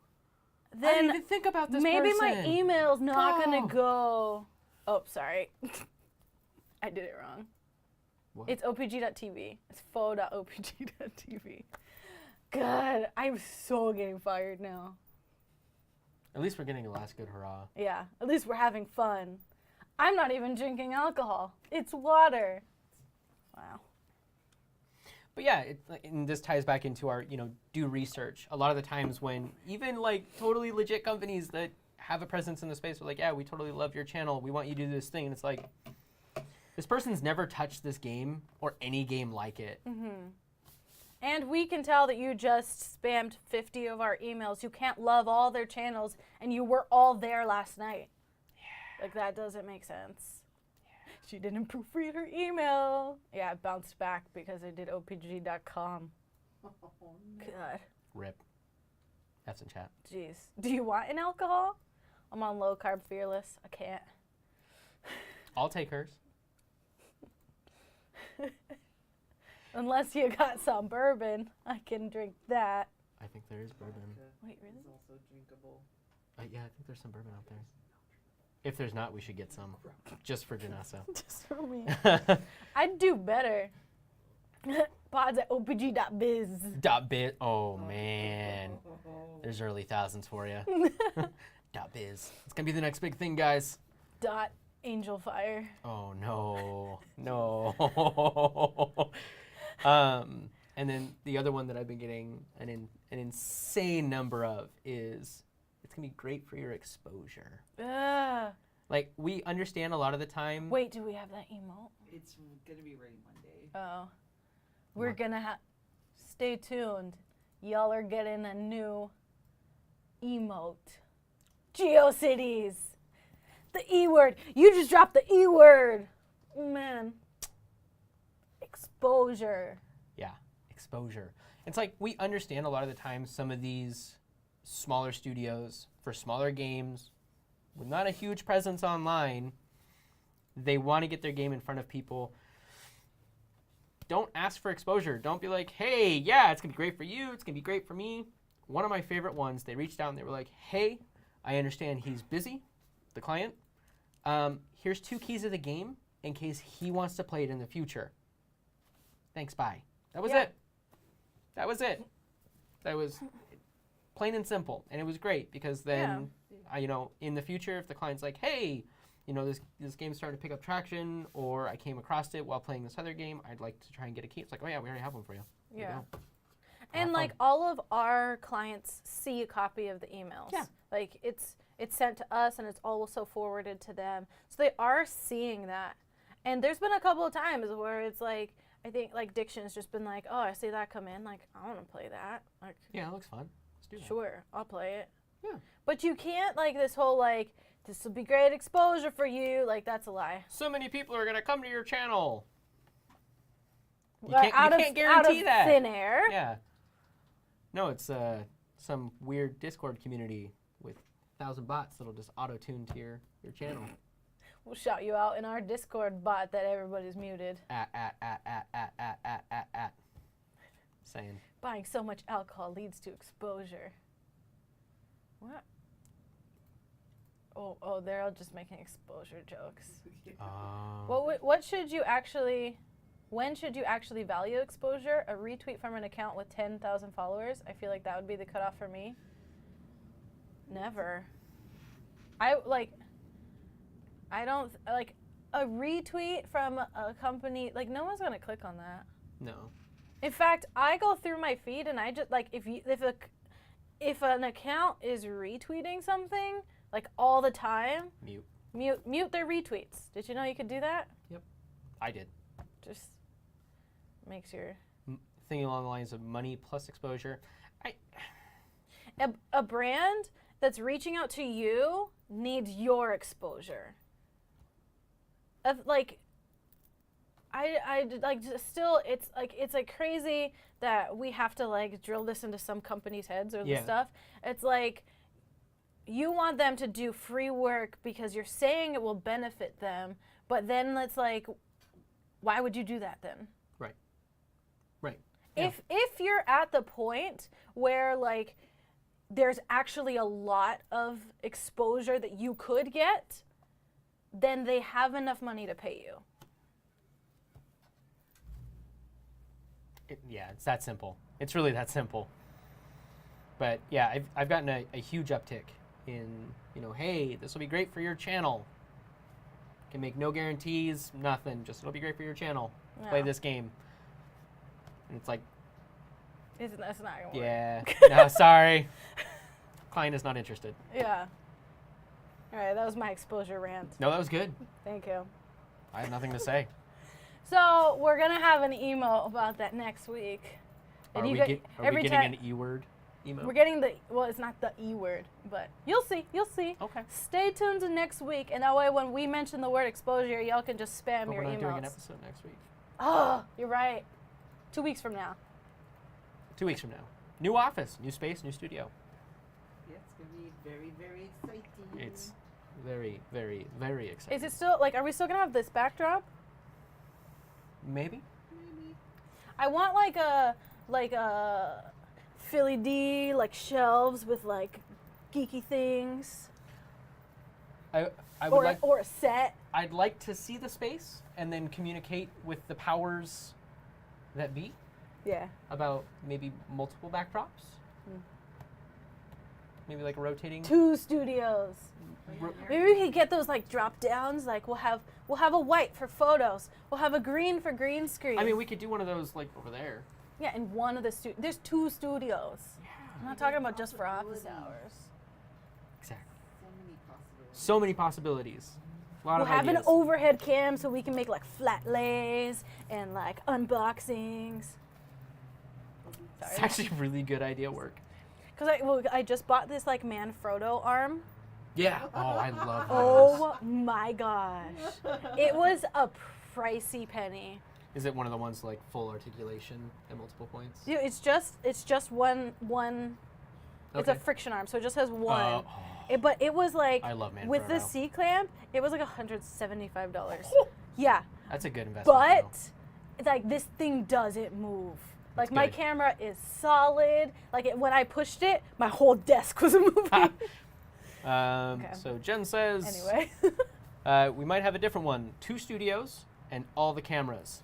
Then I didn't even think about this maybe person. my email's not going to go. Oh, sorry. I did it wrong. What? It's opg.tv. It's faux.opg.tv. God, I'm so getting fired now. At least we're getting a last good hurrah. Yeah, at least we're having fun. I'm not even drinking alcohol. It's water. Wow. But yeah, and this ties back into our, do research. A lot of the times when even like totally legit companies that have a presence in the space are like, yeah, we totally love your channel. We want you to do this thing. And it's like, this person's never touched this game or any game like it. Mm-hmm. And we can tell that you just spammed 50 of our emails. You can't love all their channels, and you were all there last night. Yeah. Like, that doesn't make sense. Yeah. She didn't proofread her email. Yeah, it bounced back because I did opg.com. Oh, no. God. RIP. That's in chat. Jeez. Do you want an alcohol? I'm on low carb fearless. I can't. I'll take hers. Unless you got some bourbon, I can drink that. I think there is bourbon. Wait, really? It's also drinkable. Yeah, I think there's some bourbon out there. If there's not, we should get some. Just for Janessa. Just for me. I'd do better. Pods at opg.biz. .biz. Oh, man. There's early thousands for you. .biz. It's going to be the next big thing, guys. Angel fire. Oh, no. No. And then the other one that I've been getting an insane number of is, it's going to be great for your exposure. Like, we understand a lot of the time. Wait, do we have that emote? It's going to be ready one day. Oh. We're going to have... Stay tuned. Y'all are getting a new emote. GeoCities. The E word. You just dropped the E word. Oh, man. exposure. Yeah, exposure. It's like we understand a lot of the time some of these smaller studios for smaller games with not a huge presence online, they want to get their game in front of people. Don't ask for exposure. Don't be like, hey, yeah, it's going to be great for you. It's going to be great for me. One of my favorite ones, they reached out and they were like, hey, I understand he's busy, the client. Here's 2 keys of the game in case he wants to play it in the future. Thanks, bye. That was it. That was it. That was plain and simple. And it was great because then, in the future, if the client's like, hey, this game's starting to pick up traction, or I came across it while playing this other game, I'd like to try and get a key. It's like, oh yeah, we already have one for you. There you go. And like all of our clients see a copy of the emails. Yeah. Like it's sent to us and it's also forwarded to them. So they are seeing that. And there's been a couple of times where it's like, I think like Diction's just been like, oh, I see that come in. Like, I want to play that. Like, yeah, it looks fun. Let's do that. Sure, I'll play it. Yeah. But you can't like this whole like, this will be great exposure for you. Like, that's a lie. So many people are going to come to your channel. You can't guarantee out of that. Thin air. Yeah. No, it's some weird Discord community with 1,000 bots that'll just auto-tune to your channel. We'll shout you out in our Discord bot that everybody's muted. Saying. Buying so much alcohol leads to exposure. What? Oh, they're all just making exposure jokes. What should you actually... When should you actually value exposure? A retweet from an account with 10,000 followers? I feel like that would be the cutoff for me. Never. A retweet from a company, like no one's gonna click on that. No. In fact, I go through my feed and I just, like if an account is retweeting something, like all the time, mute their retweets. Did you know you could do that? Yep. I did. Just makes your thinking along the lines of money plus exposure. A brand that's reaching out to you needs your exposure. It's like crazy that we have to like drill this into some company's heads or the stuff. It's like you want them to do free work because you're saying it will benefit them, but then it's like, why would you do that then? Right. If you're at the point where like there's actually a lot of exposure that you could get, then they have enough money to pay you. It's that simple. It's really that simple. But yeah, I've gotten a huge uptick in, hey, this will be great for your channel. Can make no guarantees, nothing. Just it'll be great for your channel. Yeah. Play this game. And it's like, That's not gonna work. yeah, no, sorry. Client is not interested. Yeah. All right, that was my exposure rant. No, that was good. Thank you. I have nothing to say. So we're gonna have an emo about that next week. Are we getting an E-word emo? We're getting it's not the E word, but you'll see. Okay. Stay tuned to next week, and that way when we mention the word exposure, y'all can just spam But your we're not emails. doing an episode next week. Oh, you're right. 2 weeks from now. 2 weeks from now. New office, new space, new studio. Yeah, it's going to be very, very exciting. It's very, very, very exciting. Is it still, are we still going to have this backdrop? Maybe. I want like a Philly D, like shelves with like geeky things. I would like, or a set. I'd like to see the space and then communicate with the powers that be. Yeah. About maybe multiple backdrops. Maybe like a rotating. 2 studios. Maybe we could get those like drop downs. Like we'll have a white for photos. We'll have a green for green screen. I mean, we could do one of those like over there. Yeah, in one of the there's 2 studios. Yeah. I'm not talking about just for office hours. Exactly. So many possibilities. A lot We'll of have ideas. an overhead cam so we can make like flat lays and like unboxings. It's actually really good idea work. Cause I just bought this like Manfrotto arm. Yeah. Oh, I love those. Oh my gosh. It was a pricey penny. Is it one of the ones like full articulation at multiple points? Yeah, it's just one. It's a Okay. friction arm, so it just has one. Oh. But it was like I love Manfrotto. with the C clamp, it was like $175. Yeah, That's a good investment. but like this thing doesn't move. Like That's my good. camera is solid. Like when I pushed it, my whole desk was moving. So Jen says, Anyway. we might have a different one. 2 studios and all the cameras.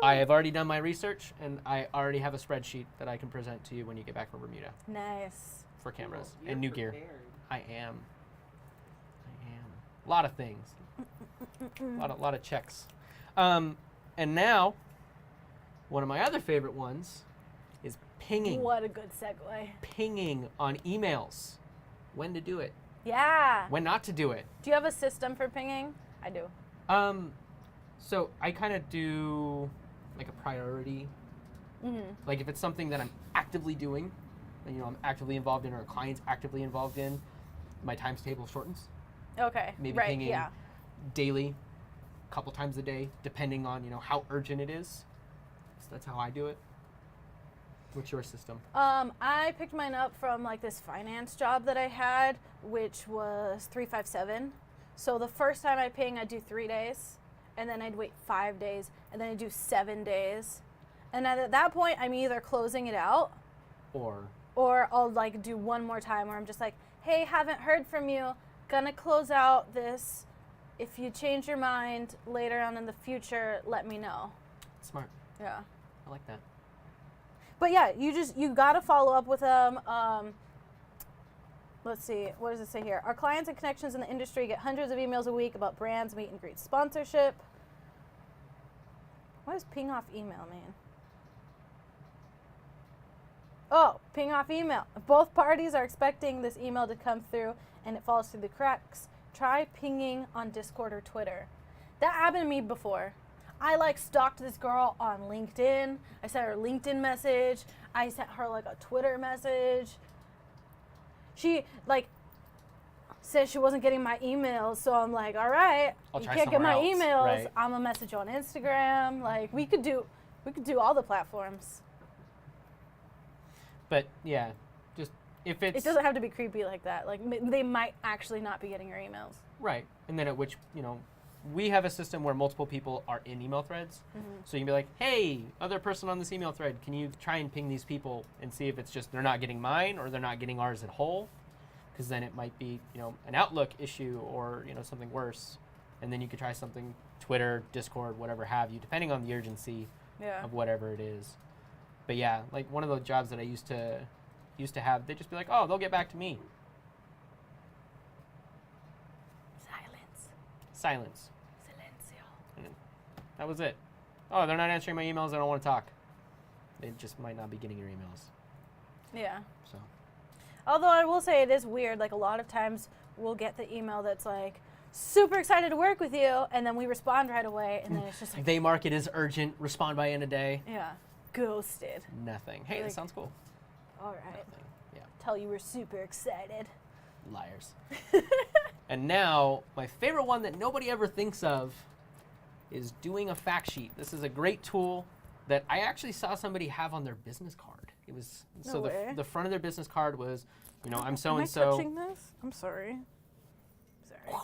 I have already done my research, and I already have a spreadsheet that I can present to you when you get back from Bermuda Nice. for cameras You're and new gear. prepared. I am. A lot of things. A lot of checks. And now, one of my other favorite ones is pinging. What a good segue. Pinging on emails. When to do it. Yeah. When not to do it. Do you have a system for pinging? I do. So I kind of do like a priority. Like if it's something that I'm actively doing, and I'm actively involved in, or a client's actively involved in, my times table shortens. Okay. Maybe right. pinging Yeah. daily, a couple times a day, depending on how urgent it is. So that's how I do it. What's your system? I picked mine up from like this finance job that I had, which was 357. So the first time I ping, I'd do 3 days, and then I'd wait 5 days, and then I'd do 7 days. And at that point, I'm either closing it out, or I'll like do one more time where I'm just like, hey, haven't heard from you, gonna close out this. If you change your mind later on in the future, let me know. Smart. Yeah. I like that. But yeah, you gotta follow up with them. Let's see, what does it say here? Our clients and connections in the industry get hundreds of emails a week about brands, meet and greet, sponsorship. What does ping off email mean? Oh, ping off email. If both parties are expecting this email to come through and it falls through the cracks, try pinging on Discord or Twitter. That happened to me before. I like stalked this girl on LinkedIn. I sent her a LinkedIn message. I sent her like a Twitter message. She like said she wasn't getting my emails, so I'm like, all right, I'll you try can't get my somewhere else, emails. right. I'm gonna message you on Instagram. Like we could do all the platforms. But yeah, just if it's It doesn't have to be creepy like that. Like they might actually not be getting your emails. right, and then at which we have a system where multiple people are in email threads. So you can be like, hey, other person on this email thread, can you try and ping these people and see if it's just they're not getting mine or they're not getting ours at whole? Because then it might be, an Outlook issue or, something worse. And then you could try something, Twitter, Discord, whatever have you, depending on the urgency Yeah. of whatever it is. But yeah, like one of the jobs that I used to have, they'd just be like, oh, they'll get back to me. Silence. Silencio. And that was it. Oh, they're not answering my emails. I don't want to talk. They just might not be getting your emails. Yeah. So Although I will say it is weird. Like a lot of times we'll get the email that's like, super excited to work with you, and then we respond right away, and then it's just like, they mark it as urgent. Respond by end of day. yeah, ghosted. Nothing. Hey, Like- that sounds cool. All right. Nothing. Yeah. Tell you we're super excited. Liars. And now, my favorite one that nobody ever thinks of is doing a fact sheet. This is a great tool that I actually saw somebody have on their business card. It was No way. the front of their business card was, I'm so Am I and so. touching this? I'm sorry. Sorry.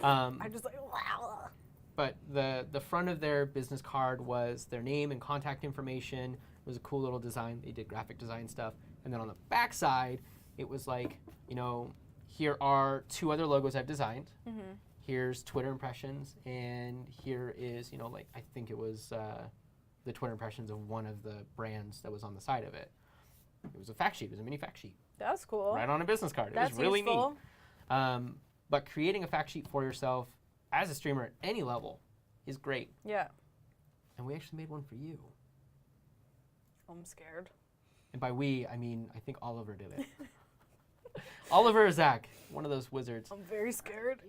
I just like, wow. But the front of their business card was their name and contact information. It was a cool little design. They did graphic design stuff. And then on the back side, it was like, here are 2 other logos I've designed. Here's Twitter impressions, and here is, I think it was the Twitter impressions of one of the brands that was on the side of it. It was a fact sheet. It was a mini fact sheet. That's cool. Right on a business card. That's it was really useful. neat. But creating a fact sheet for yourself as a streamer at any level is great. Yeah. And we actually made one for you. I'm scared. And by we, I mean, I think Oliver did it. Oliver or Zach, one of those wizards. I'm very scared.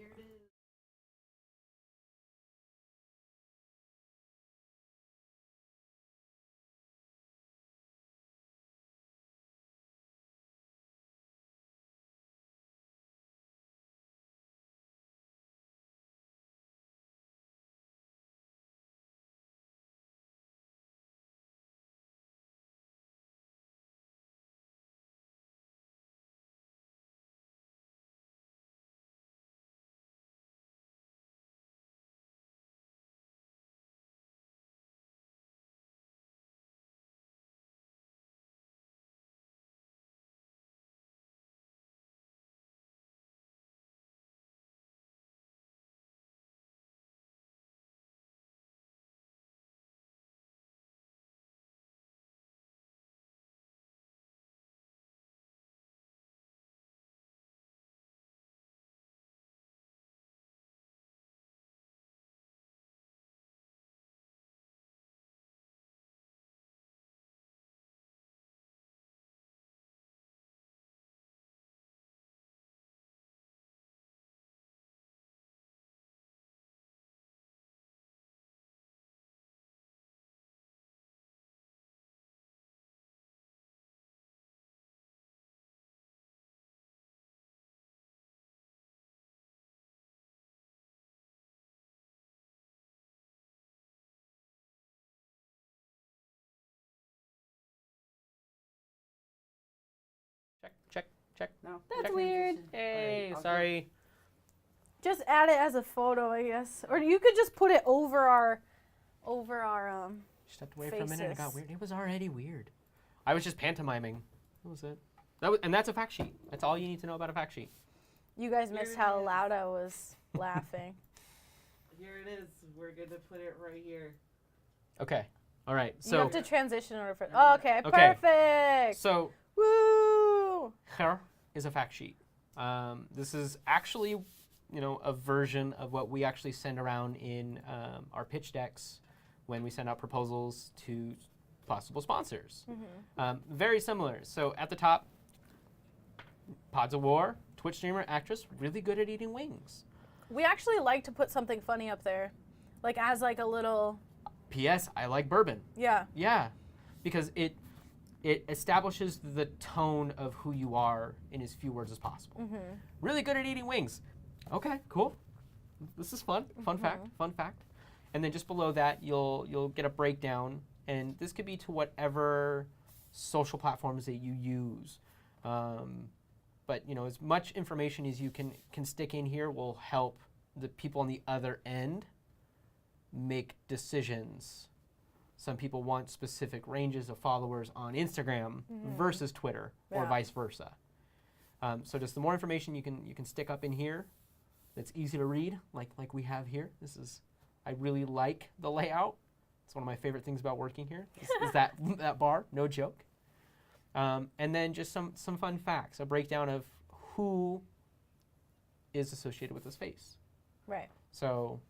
Check. No. That's transition. weird. Hey, Alright, I'll sorry. Just add it as a photo, I guess. Or you could just put it over our Just stepped away for a minute and it got faces. weird. It was already weird. I was just pantomiming. That was it. And that's a fact sheet. That's all you need to know about a fact sheet. You guys Here missed it how is. loud I was laughing. Here it is. We're gonna put it right here. Okay. All right. You So have to transition in order for. Okay. Oh, okay, Okay. perfect. so Woo! here is a fact sheet. This is actually, a version of what we actually send around in our pitch decks when we send out proposals to possible sponsors. Very similar. So at the top, Pods of War, Twitch streamer, actress, really good at eating wings. We actually like to put something funny up there, like as like a little. P.S. I like bourbon. Yeah. Yeah, because it establishes the tone of who you are in as few words as possible. Really good at eating wings. Okay, cool. This is fun. Fun fact. And then just below that, you'll get a breakdown, and this could be to whatever social platforms that you use. But as much information as you can stick in here will help the people on the other end make decisions. Some people want specific ranges of followers on Instagram versus Twitter, or Yeah. vice versa. So just the more information you can stick up in here, that's easy to read, like we have here. I really like the layout. It's one of my favorite things about working here. Is that bar? No joke. And then just some fun facts, a breakdown of who is associated with this face. Right. So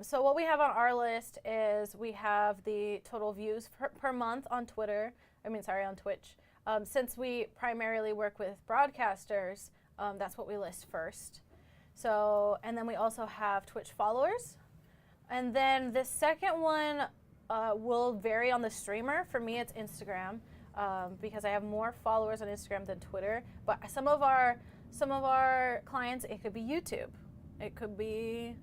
So what we have on our list is we have the total views per month on Twitter. On Twitch. Since we primarily work with broadcasters, that's what we list first. So, and then we also have Twitch followers. And then the second one will vary on the streamer. For me, it's Instagram because I have more followers on Instagram than Twitter. But some of our clients, it could be YouTube. It could be,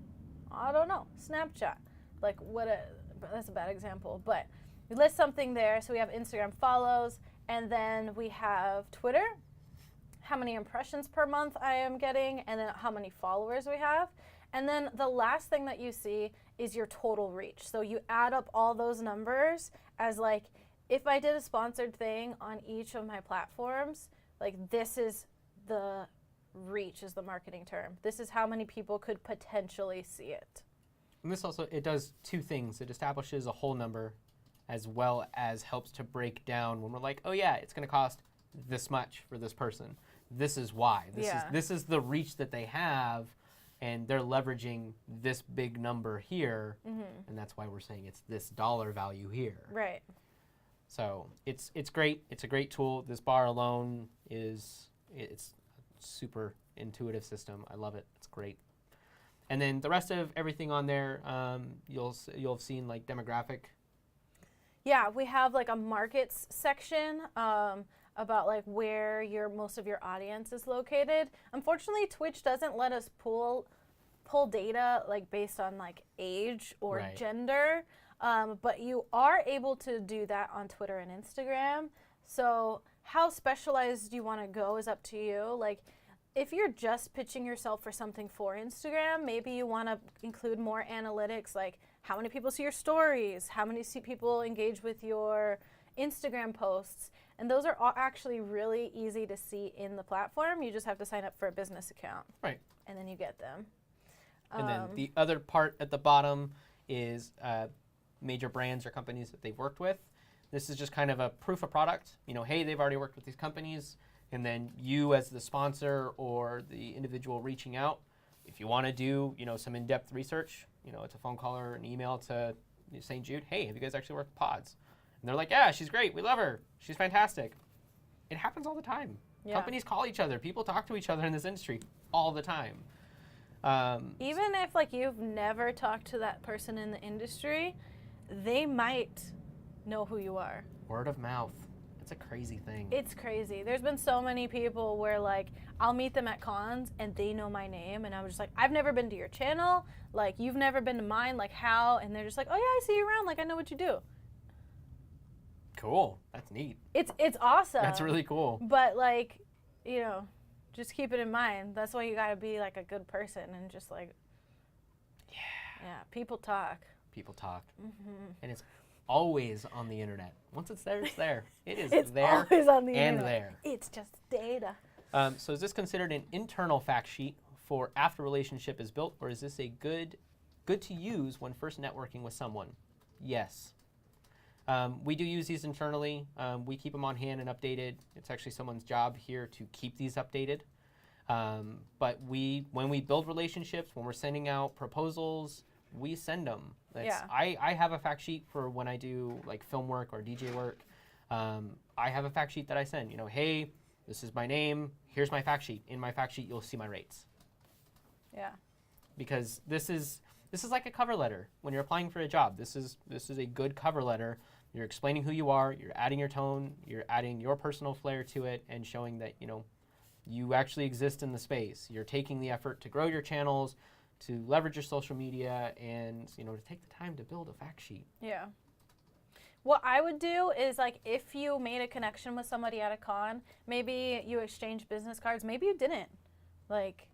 I don't know, Snapchat. That's a bad example. But we list something there. So we have Instagram follows. And then we have Twitter, how many impressions per month I am getting, and then how many followers we have. And then the last thing that you see is your total reach. So you add up all those numbers as if I did a sponsored thing on each of my platforms, this is the reach is the marketing term. This is how many people could potentially see it. and this also, it does two things. It establishes a whole number as well as helps to break down when we're like, oh yeah, it's going to cost this much for this person. This is why. This is the reach that they have, and they're leveraging this big number here, and that's why we're saying it's this dollar value here. Right. So it's great. It's a great tool. This bar alone it's a super intuitive system. I love it. It's great. And then the rest of everything on there, you'll have seen demographic. Yeah, we have a markets section about where most of your audience is located. Unfortunately, Twitch doesn't let us pull data based on age or Right. gender, but you are able to do that on Twitter and Instagram. So how specialized you want to go is up to you. If you're just pitching yourself for something for Instagram, maybe you want to include more analytics, like how many people see your stories, how many people engage with your Instagram posts. And those are all actually really easy to see in the platform. You just have to sign up for a business account. Right. And then you get them. And then the other part at the bottom is major brands or companies that they've worked with. This is just kind of a proof of product. Hey, they've already worked with these companies. And then you as the sponsor or the individual reaching out, if you want to do, some in-depth research, it's a phone call or an email to St. Jude. Hey, have you guys actually worked with Pods? And they're like, yeah, she's great. We love her. She's fantastic. It happens all the time. Yeah. Companies call each other. People talk to each other in this industry all the time. Even if you've never talked to that person in the industry, they might know who you are. Word of mouth. It's a crazy thing. It's crazy. There's been so many people where I'll meet them at cons and they know my name and I'm just I've never been to your channel, you've never been to mine, how? And they're just oh yeah, I see you around, I know what you do. Cool. That's neat. It's awesome. That's really cool. But like, you know, just keep it in mind. That's why you got to be like a good person and just like, yeah, people talk. People talk. Mm-hmm. And it's always on the internet. Once it's there, it's there. It is It's there always on the and internet. there. It's just data. So is this considered an internal fact sheet for after relationship is built, or is this a good to use when first networking with someone? Yes. We do use these internally. We keep them on hand and updated. It's actually someone's job here to keep these updated. But when we build relationships, when we're sending out proposals, we send them. I have a fact sheet for when I do like film work or DJ work. I have a fact sheet that I send. You know, hey, this is my name. Here's my fact sheet. In my fact sheet, you'll see my rates. Yeah. Because this is like a cover letter when you're applying for a job. This is a good cover letter. You're explaining who you are. You're adding your tone. You're adding your personal flair to it, and showing that you actually exist in the space. You're taking the effort to grow your channels, to leverage your social media, and to take the time to build a fact sheet. Yeah. What I would do is, like, if you made a connection with somebody at a con, maybe you exchanged business cards, maybe you didn't. Like,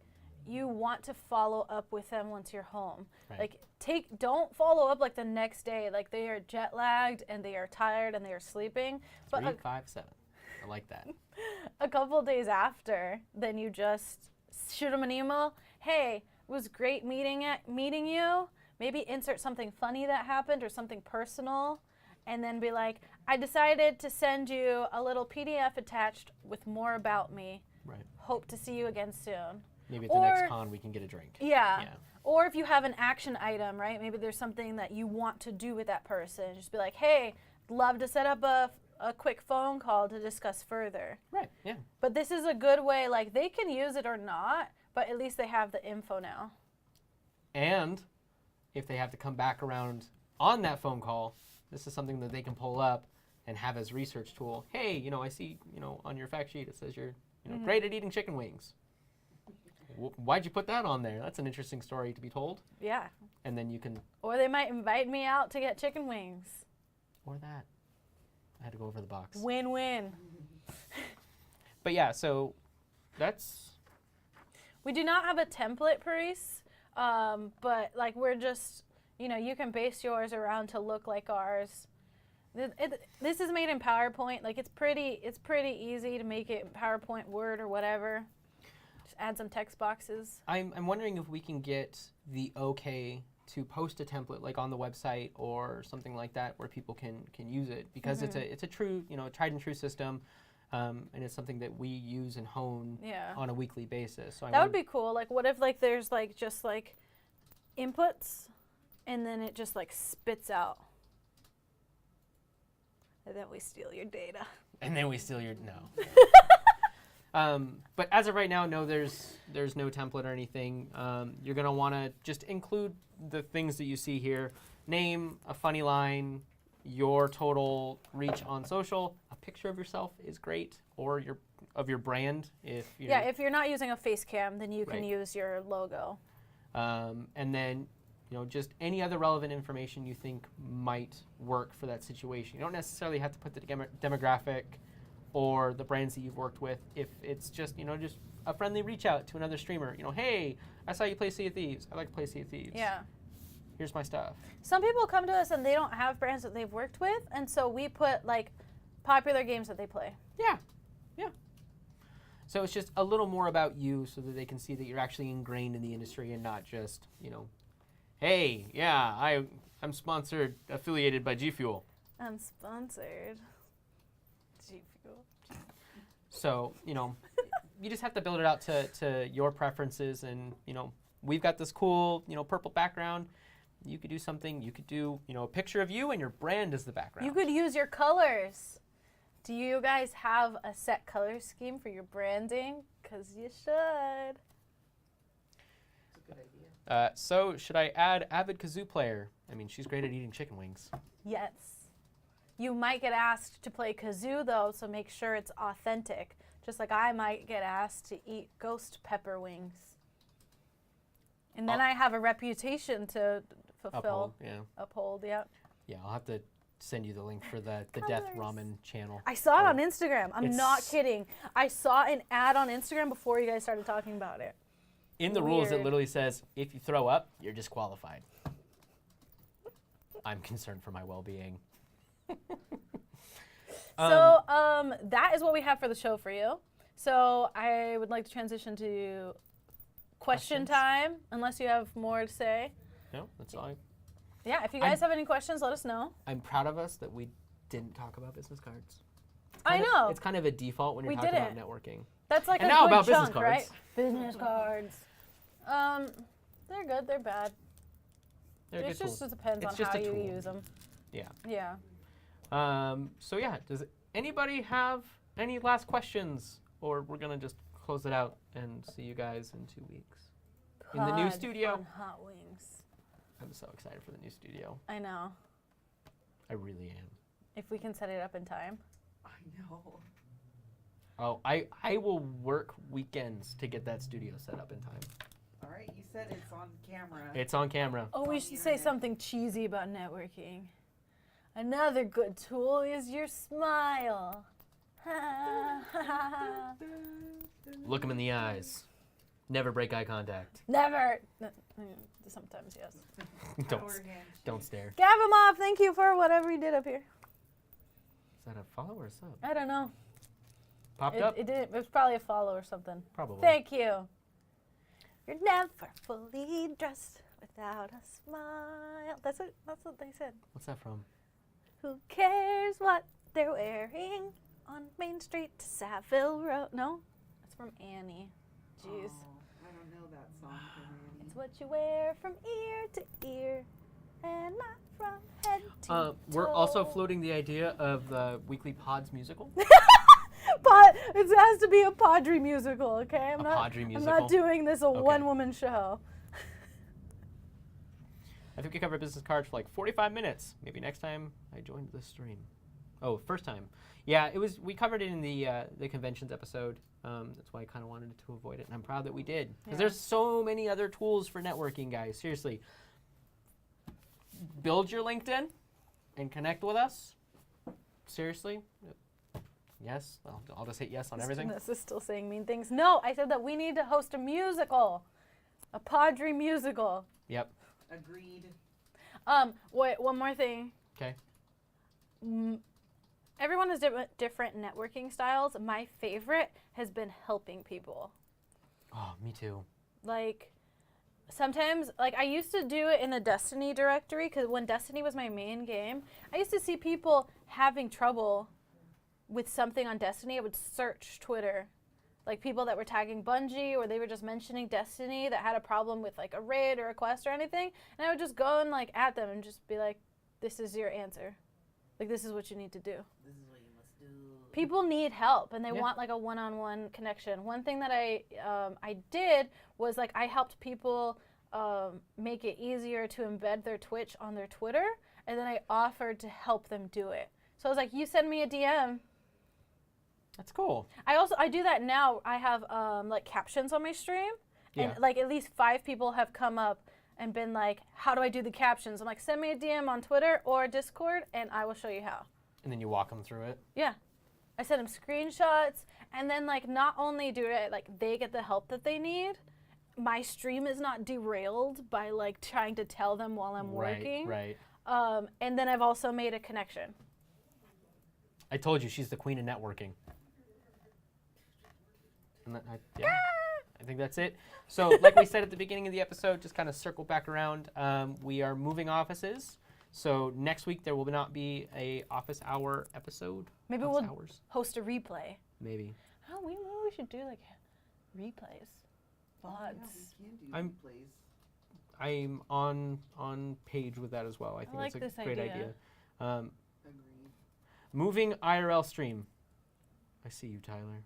you want to follow up with them once you're home. Right. Like, don't follow up like the next day. Like, they are jet lagged and they are tired and they are sleeping. 3, 5, 7. I like that. A couple days after, then you just shoot them an email. Hey, it was great meeting you. Maybe insert something funny that happened or something personal. And then be like, I decided to send you a little PDF attached with more about me. Right. Hope to see you again soon. Maybe at the next con we can get a drink. Yeah. Or if you have an action item, right? Maybe there's something that you want to do with that person. Just be like, hey, love to set up a quick phone call to discuss further. Right, yeah. But this is a good way, like, they can use it or not, but at least they have the info now. And if they have to come back around on that phone call, this is something that they can pull up and have as research tool. Hey, I see, on your fact sheet it says you're great at eating chicken wings. Why'd you put that on there? That's an interesting story to be told. Yeah. And then you can... Or they might invite me out to get chicken wings. Or that. I had to go over the box. Win-win. But yeah, so that's... We do not have a template, Paris, but like we're just, you can base yours around to look like ours. This is made in PowerPoint. Like it's pretty easy to make it PowerPoint, Word, or whatever. Just add some text boxes. I'm wondering if we can get the okay to post a template like on the website or something like that where people can use it, because it's a true, tried and true system. And it's something that we use and hone on a weekly basis. So that would be cool. Like, what if there's just inputs, and then it just spits out, and then we steal your data. And then we steal your But as of right now, no, there's no template or anything. You're gonna want to just include the things that you see here: name, a funny line, your total reach on social. A picture of yourself is great, or of your brand if you're not using a face cam, then you can use your logo. And then just any other relevant information you think might work for that situation. You don't necessarily have to put the demographic or the brands that you've worked with. If it's just just a friendly reach out to another streamer, hey, I saw you play Sea of Thieves. I like to play Sea of Thieves. Yeah. Here's my stuff. Some people come to us and they don't have brands that they've worked with, and so we put popular games that they play. Yeah. So it's just a little more about you, so that they can see that you're actually ingrained in the industry and not just hey, yeah, I'm sponsored, affiliated by G Fuel. I'm sponsored. G Fuel. So you just have to build it out to your preferences, and we've got this cool purple background. You could do something. You could do a picture of you and your brand as the background. You could use your colors. Do you guys have a set color scheme for your branding? Because you should. It's a good idea. So should I add avid kazoo player? I mean, she's great at eating chicken wings. Yes. You might get asked to play kazoo though, so make sure it's authentic. Just like I might get asked to eat ghost pepper wings. And then I have a reputation to fulfill. Uphold, yeah. Uphold, yeah. Yeah, I'll have to send you the link for the Death Colors. Ramen channel. I saw it Or- on Instagram. I'm not It's- kidding. I saw an ad on Instagram before you guys started talking about it. In the rules, it Weird. literally says, if you throw up, you're disqualified. I'm concerned for my well-being. So that is what we have for the show for you. So I would like to transition to question Questions? time, unless you have more to say. No, that's all. Yeah, if you guys have any questions, let us know. I'm proud of us that we didn't talk about business cards. I Kind of- know. It's kind of a default when you're We talking about didn't. networking. That's like And a now good about business chunk, right? cards. Business cards. They're good. They're bad. They're It good just tools. depends It's on just how a you tool. use them. Yeah. Yeah. So yeah, does anybody have any last questions? Or we're going to just close it out and see you guys in 2 weeks. In the new Pod studio. on Hot Wings. I'm so excited for the new studio. I know. I really am. If we can set it up in time. I know. Oh, I will work weekends to get that studio set up in time. All right, you said it's on camera. It's on camera. Oh, on we the should say internet. something cheesy about networking. Another good tool is your smile. Look 'em in the eyes. Never break eye contact. Never. Sometimes, yes. don't Power handshake. don't stare. Gav him off. Thank you for whatever you did up here. Is that a follow or a sub? I don't know. Popped up? It didn't. It was probably a follow or something. Probably. Thank you. You're never fully dressed without a smile. That's what they said. What's that from? Who cares what they're wearing on Main Street to Saville Road? No, that's from Annie. Jeez. Oh, I don't know that song from Annie. It's what you wear from ear to ear and not from head to We're toe. also floating the idea of the weekly Pods musical. It has to be a Padre musical, okay? Padre I'm musical? not doing this one-woman show. I think we covered business cards for like 45 minutes. Maybe next time I joined the stream. Oh, first time. Yeah, it was. We covered it in the conventions episode. That's why I kind of wanted to avoid it, and I'm proud that we did. Because Yeah. there's so many other tools for networking, guys. Seriously, build your LinkedIn and connect with us. Seriously, yes. I'll just hit yes on everything. This is still saying mean things. No, I said that we need to host a musical, a Padre musical. Yep. Agreed. Wait, one more thing. Okay. Everyone has different networking styles. My favorite has been helping people. Oh, me too. Like, sometimes, like, I used to do it in the Destiny directory, because when Destiny was my main game, I used to see people having trouble with something on Destiny. I would search Twitter, like people that were tagging Bungie, or they were just mentioning Destiny that had a problem with, like, a raid or a quest or anything, and I would just go and, like, at them and just be like, this is your answer. Like, this is what you need to do. This is what you must do. People need help, and they Yeah. want like a one-on-one connection. One thing that I did was, like, I helped people make it easier to embed their Twitch on their Twitter, and then I offered to help them do it. So I was like, you send me a DM. That's cool. I do that now. I have like captions on my stream, Yeah. and like at least 5 people have come up and been like, how do I do the captions? I'm like, send me a DM on Twitter or Discord, and I will show you how. And then you walk them through it. Yeah. I send them screenshots, and then, like, not only do it, like, they get the help that they need, my stream is not derailed by, like, trying to tell them while I'm working. Right. And then I've also made a connection. I told you she's the queen of networking. And I think that's it. So, like we said at the beginning of the episode, just kind of circle back around. We are moving offices. So next week there will not be a office hour episode. Maybe Office we'll hours. host a replay. Maybe. Oh, maybe we should do, like, replays. Oh, yeah, VODs. we can do I'm- replays. I'm on page with that as well. I think like that's a this great idea. idea. Agreed. Moving IRL stream. I see you, Tyler.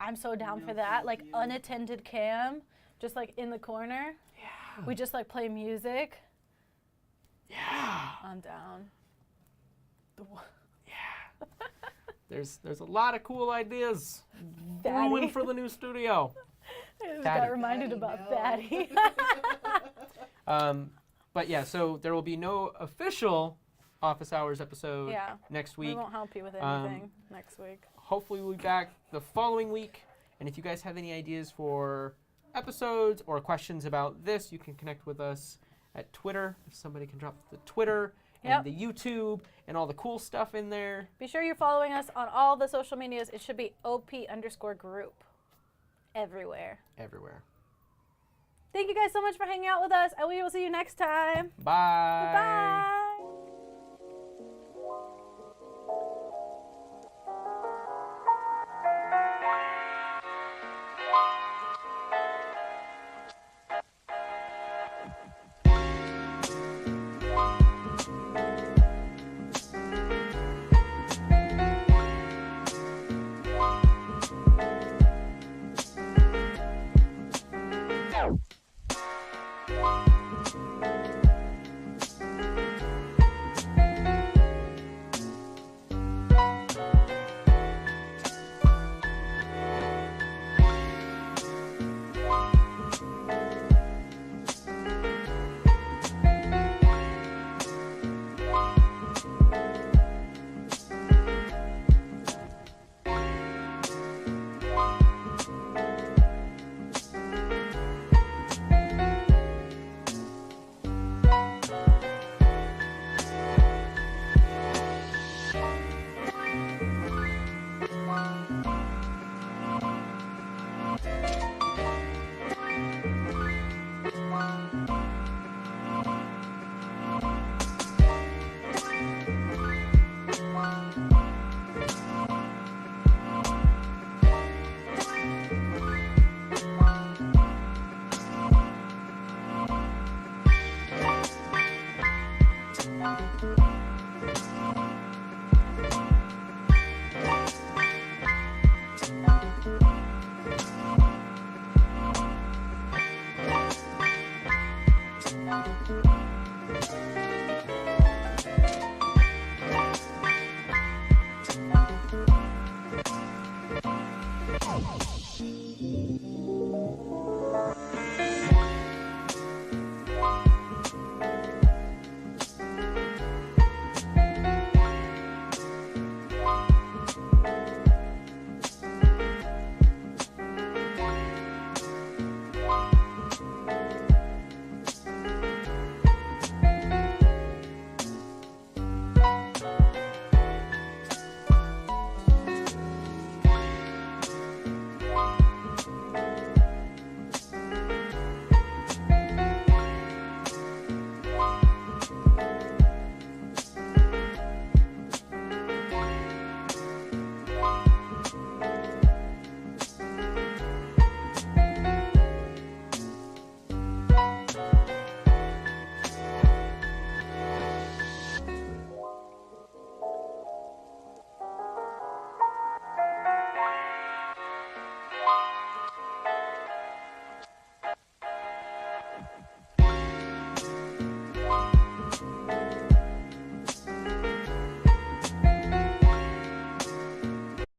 I'm so down No, for that. thank Like, you. unattended cam, just, like, in the corner. Yeah. We just, like, play music. Yeah. I'm down. There's a lot of cool ideas Daddy. brewing for the new studio. I just Fatty. got reminded Daddy, about no. Fatty. But yeah, so there will be no official office hours episode Yeah. next We week. won't help you with anything next week. Hopefully we'll be back the following week. And if you guys have any ideas for episodes or questions about this, you can connect with us at Twitter. If somebody can drop the Twitter and the YouTube and all the cool stuff in there. Be sure you're following us on all the social medias. It should be OP_group everywhere. Everywhere. Thank you guys so much for hanging out with us, and we will see you next time. Bye. Bye.